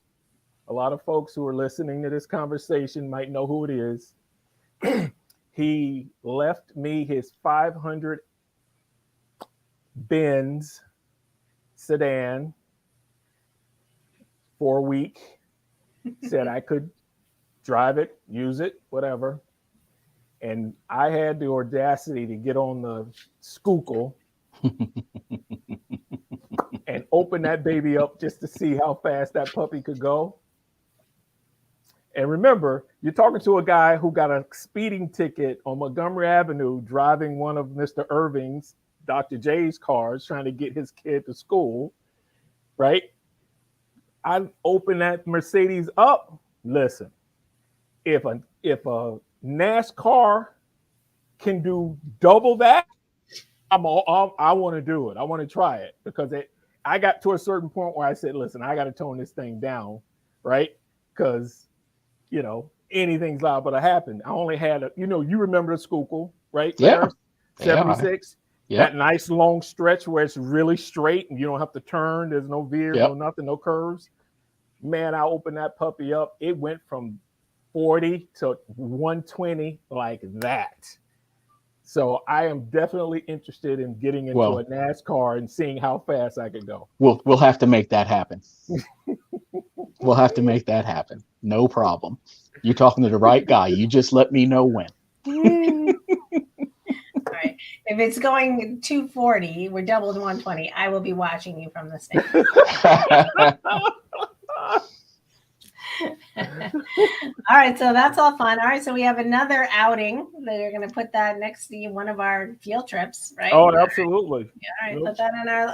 Speaker 3: A lot of folks who are listening to this conversation might know who it is. He left me his 500 Benz sedan for a week. Said I could drive it, use it, whatever. And I had the audacity to get on the Schuylkill and open that baby up just to see how fast that puppy could go. And remember, you're talking to a guy who got a speeding ticket on Montgomery Avenue driving one of Mr. Irving's, Dr. J's cars, trying to get his kid to school, right? I open that Mercedes up. Listen, if a NASCAR can do double that, I want to do it. I want to try it, because I got to a certain point where I said, listen, I got to tone this thing down, right? Because, anything's liable to happen. I only had you remember the Schuylkill, right?
Speaker 4: Yeah.
Speaker 3: Paris,
Speaker 4: Yeah.
Speaker 3: 76.
Speaker 4: Yep.
Speaker 3: That nice long stretch where it's really straight and you don't have to turn. There's no veers,
Speaker 4: Yep.
Speaker 3: no nothing, no curves. Man, I opened that puppy up. It went from 40 to 120 like that. So I am definitely interested in getting into a NASCAR and seeing how fast I can go.
Speaker 4: We'll have to make that happen. We'll have to make that happen. No problem. You're talking to the right guy. You just let me know when.
Speaker 2: All right. If it's going 240, we're double to 120. I will be watching you from the stand. All right, so that's all fun. All right, so we have another outing. They're going to put that next to one of our field trips, right?
Speaker 3: Oh, absolutely.
Speaker 2: All right,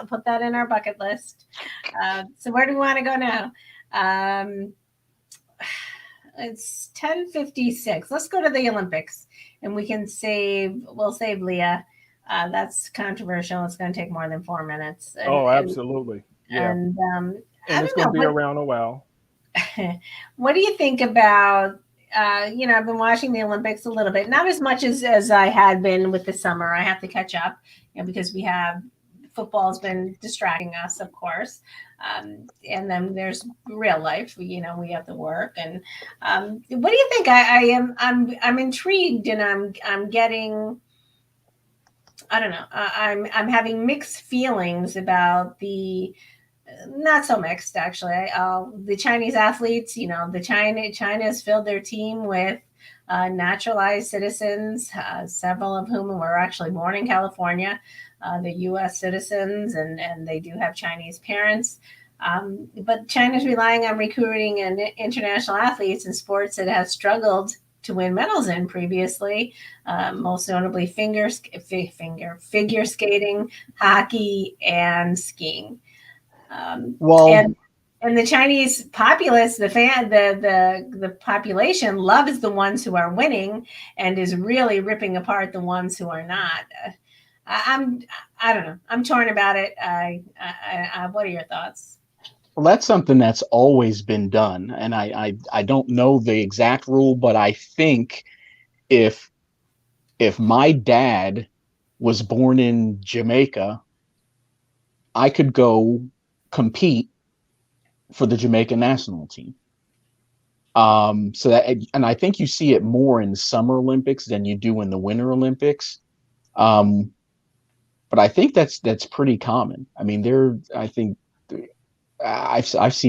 Speaker 2: put that in our bucket list. So where do we want to go now? It's 10:56. Let's go to the Olympics, and we'll save Leah. That's controversial. It's going to take more than 4 minutes.
Speaker 3: Absolutely. Yeah.
Speaker 2: And
Speaker 3: it's going to be around a while.
Speaker 2: What do you think about, I've been watching the Olympics a little bit, not as much as I had been with the summer. I have to catch up, because football's been distracting us, of course. And then there's real life, we have to work. And what do you think? I'm intrigued, and I'm getting, I don't know. I'm having mixed feelings about not so mixed, actually. The Chinese athletes, China has filled their team with naturalized citizens, several of whom were actually born in California, the U.S. citizens, and they do have Chinese parents. But China's relying on recruiting and international athletes in sports that have struggled to win medals in previously, most notably figure skating, hockey, and skiing. And the Chinese populace, the population loves the ones who are winning and is really ripping apart the ones who are not. I don't know. I'm torn about it. What are your thoughts?
Speaker 4: Well, that's something that's always been done, and I don't know the exact rule, but I think if my dad was born in Jamaica, I could go compete for the Jamaican national team. So that, and I think you see it more in the Summer Olympics than you do in the Winter Olympics. But I think that's pretty common. I mean, I've seen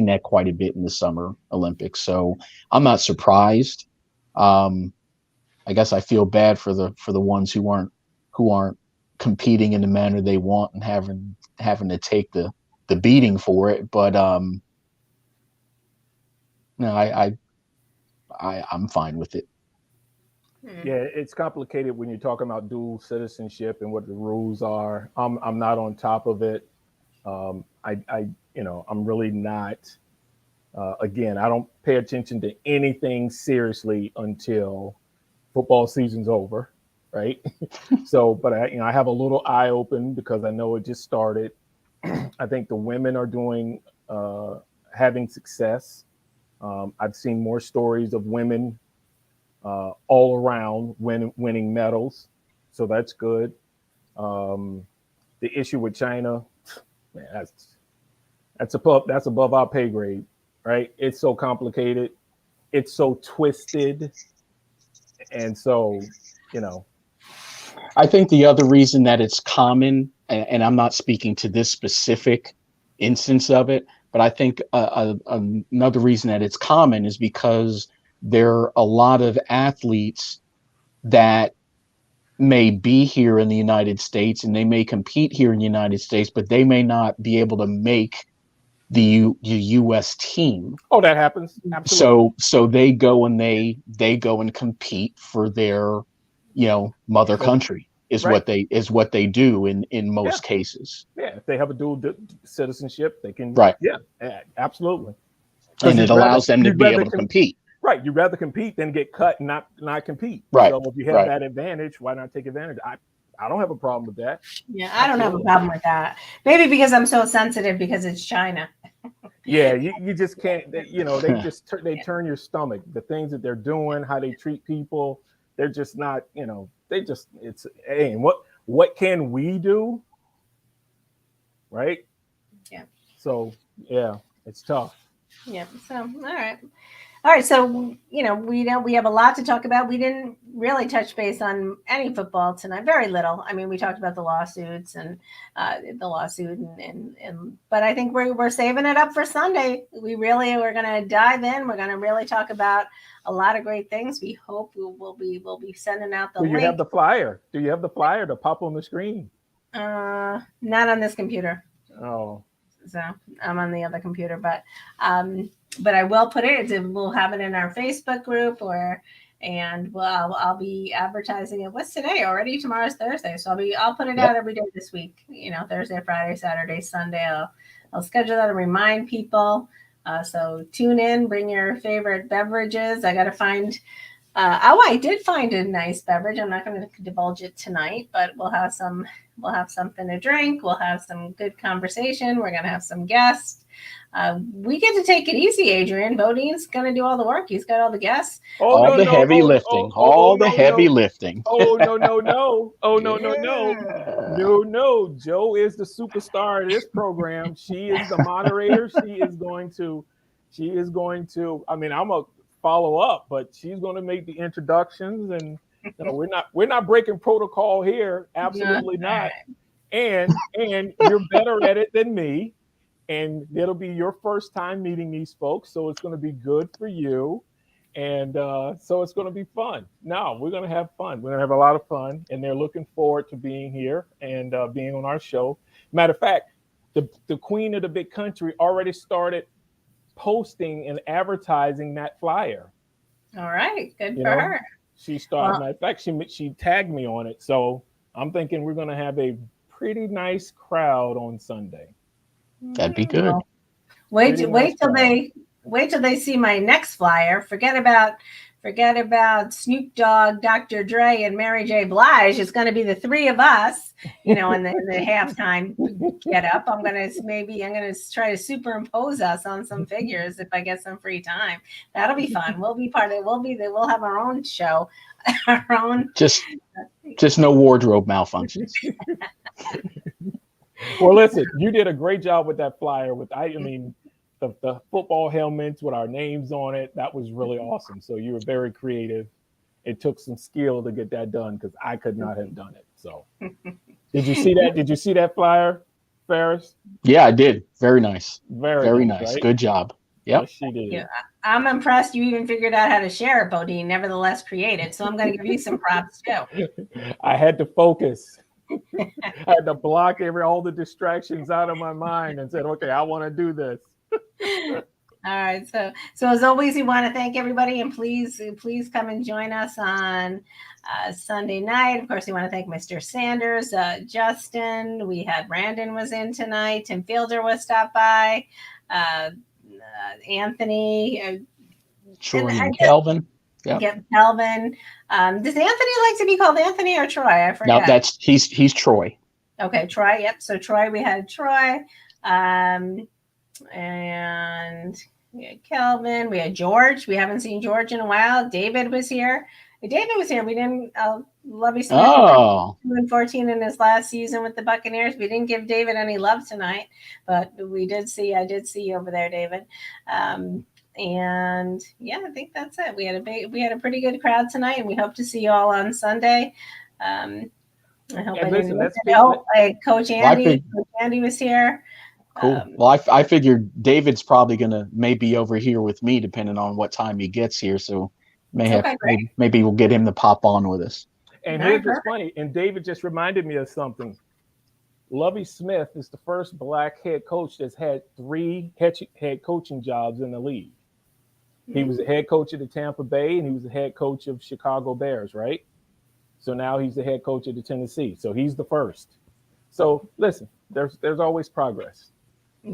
Speaker 4: that quite a bit in the Summer Olympics, so I'm not surprised. I guess I feel bad for the ones who aren't competing in the manner they want and having to take the beating for it. But no, I'm fine with it.
Speaker 3: Yeah, it's complicated when you're talking about dual citizenship and what the rules are. I'm not on top of it. I'm really not. Again, I don't pay attention to anything seriously until football season's over, right? So, but I have a little eye open because I know it just started. I think the women are having success. I've seen more stories of women all around winning medals, so that's good. The issue with China, man, that's above our pay grade, right? It's so complicated, it's so twisted, and so
Speaker 4: I think the other reason that it's common, and I'm not speaking to this specific instance of it, but I think another reason that it's common is because there are a lot of athletes that may be here in the United States and they may compete here in the United States, but they may not be able to make the U.S. team.
Speaker 3: Oh, that happens. Absolutely.
Speaker 4: So they go and they go and compete for their mother country is
Speaker 3: right.
Speaker 4: what they do in most cases.
Speaker 3: Yeah, if they have a dual citizenship, they can.
Speaker 4: Right.
Speaker 3: Yeah, absolutely.
Speaker 4: And it allows them to be able to compete.
Speaker 3: Right. You'd rather compete than get cut and not compete.
Speaker 4: Right.
Speaker 3: So if you have that advantage, why not take advantage? I don't have a problem with that.
Speaker 2: Yeah, I don't have a problem with that. Maybe because I'm so sensitive because it's China.
Speaker 3: Yeah, you just can't. They turn your stomach. The things that they're doing, how they treat people, they're just not. It's hey, and what can we do, right?
Speaker 2: Yeah.
Speaker 3: So yeah, it's tough.
Speaker 2: Yeah. So all right. So we have a lot to talk about. We didn't really touch base on any football tonight. Very little. I mean, we talked about the lawsuits and the lawsuit, and but I think we're saving it up for Sunday. We're going to dive in. We're going to really talk about a lot of great things. We hope we'll be sending out the
Speaker 3: Do
Speaker 2: link.
Speaker 3: you have the flyer? Do you have the flyer to pop on the screen?
Speaker 2: Not on this computer.
Speaker 3: Oh.
Speaker 2: So I'm on the other computer, but I will put it. We'll have it in our Facebook group, and I'll be advertising it. What's today already? Tomorrow's Thursday, so I'll put it out every day this week. Thursday, Friday, Saturday, Sunday. I'll schedule that and remind people. So tune in, bring your favorite beverages. I got to find. I did find a nice beverage. I'm not going to divulge it tonight, but we'll have something to drink. We'll have some good conversation. We're going to have some guests. We get to take it easy, Adrian. Bodine's going to do all the work. He's got all the guests.
Speaker 4: All the heavy lifting. Lifting.
Speaker 3: Oh, no. Oh, no. No. Joe is the superstar of this program. She is the moderator. She is going to, I mean, I'm a follow up, but she's going to make the introductions, and we're not breaking protocol here. Absolutely not. And you're better at it than me, and it'll be your first time meeting these folks, so it's going to be good for you, and so it's going to be fun. No, we're going to have fun. We're going to have a lot of fun, and they're looking forward to being here and being on our show. Matter of fact, the queen of the big country already started posting and advertising that flyer.
Speaker 2: All right, good for her.
Speaker 3: She started. In fact, she tagged me on it, so I'm thinking we're going to have a pretty nice crowd on Sunday.
Speaker 4: That'd be good.
Speaker 2: Wait till they see my next flyer. Forget about Snoop Dogg, Dr. Dre, and Mary J. Blige. It's going to be the three of us, in the halftime get up. I'm going to try to superimpose us on some figures if I get some free time. That'll be fun. We'll be part of it. We'll have our own show, our own.
Speaker 4: Just no wardrobe malfunctions.
Speaker 3: Well, listen, you did a great job with that flyer. The football helmets with our names on it. That was really awesome. So you were very creative. It took some skill to get that done because I could not have done it. So did you see that? Did you see that flyer, Ferris?
Speaker 4: Yeah, I did. Very nice.
Speaker 3: Very
Speaker 4: nice.
Speaker 3: Right?
Speaker 4: Good job. Yep.
Speaker 3: Yes, she did.
Speaker 2: Yeah, I'm impressed you even figured out how to share it, Bodine, nevertheless created. So I'm going to give you some props too.
Speaker 3: I had to focus. I had to block all the distractions out of my mind and said, okay, I want to do this.
Speaker 2: All right. So as always, we want to thank everybody, and please come and join us on Sunday night. Of course, we want to thank Mr. Sanders, Justin. We had Brandon was in tonight. Tim Fielder was stopped by. Anthony.
Speaker 4: Troy and Kelvin.
Speaker 2: Yep. Kelvin. Does Anthony like to be called Anthony or Troy? I forgot.
Speaker 4: No, he's Troy.
Speaker 2: Okay, Troy. Yep. So Troy, we had Troy. And we had Kelvin. We had George. We haven't seen George in a while. David was here. We didn't. Lovey Smith. 2-14 in his last season with the Buccaneers. We didn't give David any love tonight, but I did see you over there, David. And yeah, I think that's it. We had a pretty good crowd tonight, and we hope to see you all on Sunday. I hope I didn't miss it. Coach Andy. Coach Andy was here.
Speaker 4: Cool. Well, I figured David's probably gonna maybe over here with me, depending on what time he gets here. So maybe we'll get him to pop on with us.
Speaker 3: And here's what's funny. And David just reminded me of something. Lovey Smith is the first Black head coach that's had 3 head coaching jobs in the league. He was the head coach of the Tampa Bay, and he was the head coach of Chicago Bears, right? So now he's the head coach of the Tennessee. So he's the first. So listen, there's always progress.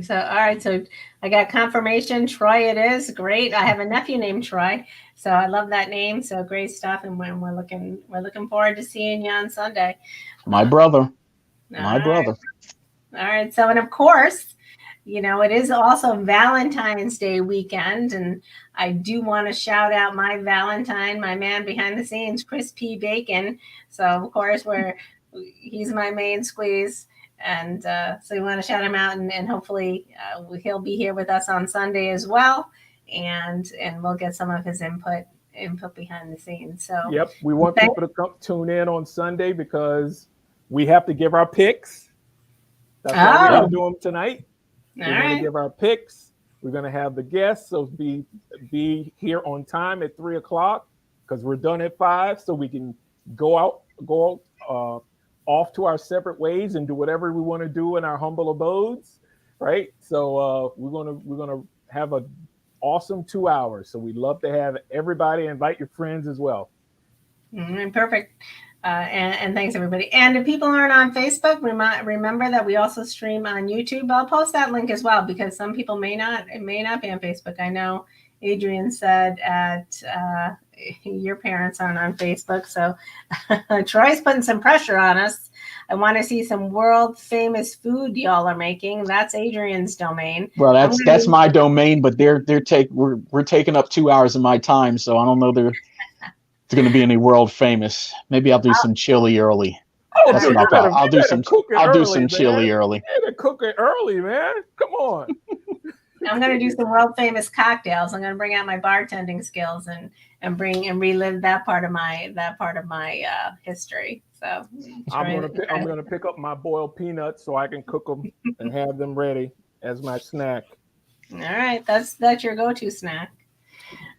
Speaker 2: So all right, so I got confirmation. Troy, it is great. I have a nephew named Troy, so I love that name. So great stuff, and we're looking forward to seeing you on Sunday.
Speaker 4: My brother.
Speaker 2: All right. So, and of course, it is also Valentine's Day weekend, and I do want to shout out my Valentine, my man behind the scenes, Chris P. Bacon. So of course he's my main squeeze, and so we want to shout him out, and hopefully he'll be here with us on Sunday as well, and we'll get some of his input behind the scenes. So
Speaker 3: Yep, we want people to come tune in on Sunday because we have to give our picks. That's why we're going to do them tonight. We're going to give our picks. We're going to have the guests, so be here on time at 3:00 because we're done at 5, so we can go off to our separate ways and do whatever we want to do in our humble abodes, right? So we're gonna have an awesome 2 hours. So we'd love to have everybody. Invite your friends as well.
Speaker 2: Perfect. And thanks everybody. And if people aren't on Facebook, remember that we also stream on YouTube. I'll post that link as well because some people may not be on Facebook. I know Adrian said your parents aren't on Facebook, so Troy's putting some pressure on us. I want to see some world famous food y'all are making. That's Adrian's domain.
Speaker 4: Well, that's my domain, but we're taking up 2 hours of my time, so I don't know there's going to be any world famous. Maybe I'll do some chili early. That's enough. I'll do some chili early.
Speaker 3: You better cook it early, man. Come on.
Speaker 2: I'm going to do some world famous cocktails. I'm going to bring out my bartending skills and relive that part of my history. So
Speaker 3: I'm going to pick up my boiled peanuts so I can cook them and have them ready as my snack.
Speaker 2: All right, that's your go-to snack.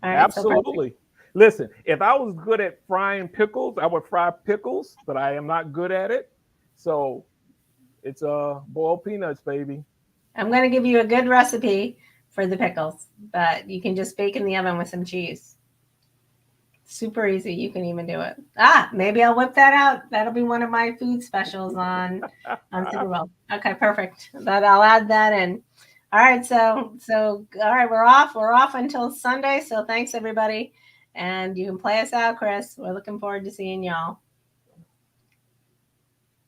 Speaker 2: All right,
Speaker 3: absolutely. So listen, if I was good at frying pickles, I would fry pickles, but I am not good at it. So it's boiled peanuts, baby.
Speaker 2: I'm going to give you a good recipe for the pickles that you can just bake in the oven with some cheese. Super easy. You can even do it. Maybe I'll whip that out. That'll be one of my food specials on Super Bowl. Okay, perfect. I'll add that in. All right. So all right, we're off. We're off until Sunday. So thanks everybody. And you can play us out, Chris. We're looking forward to seeing y'all.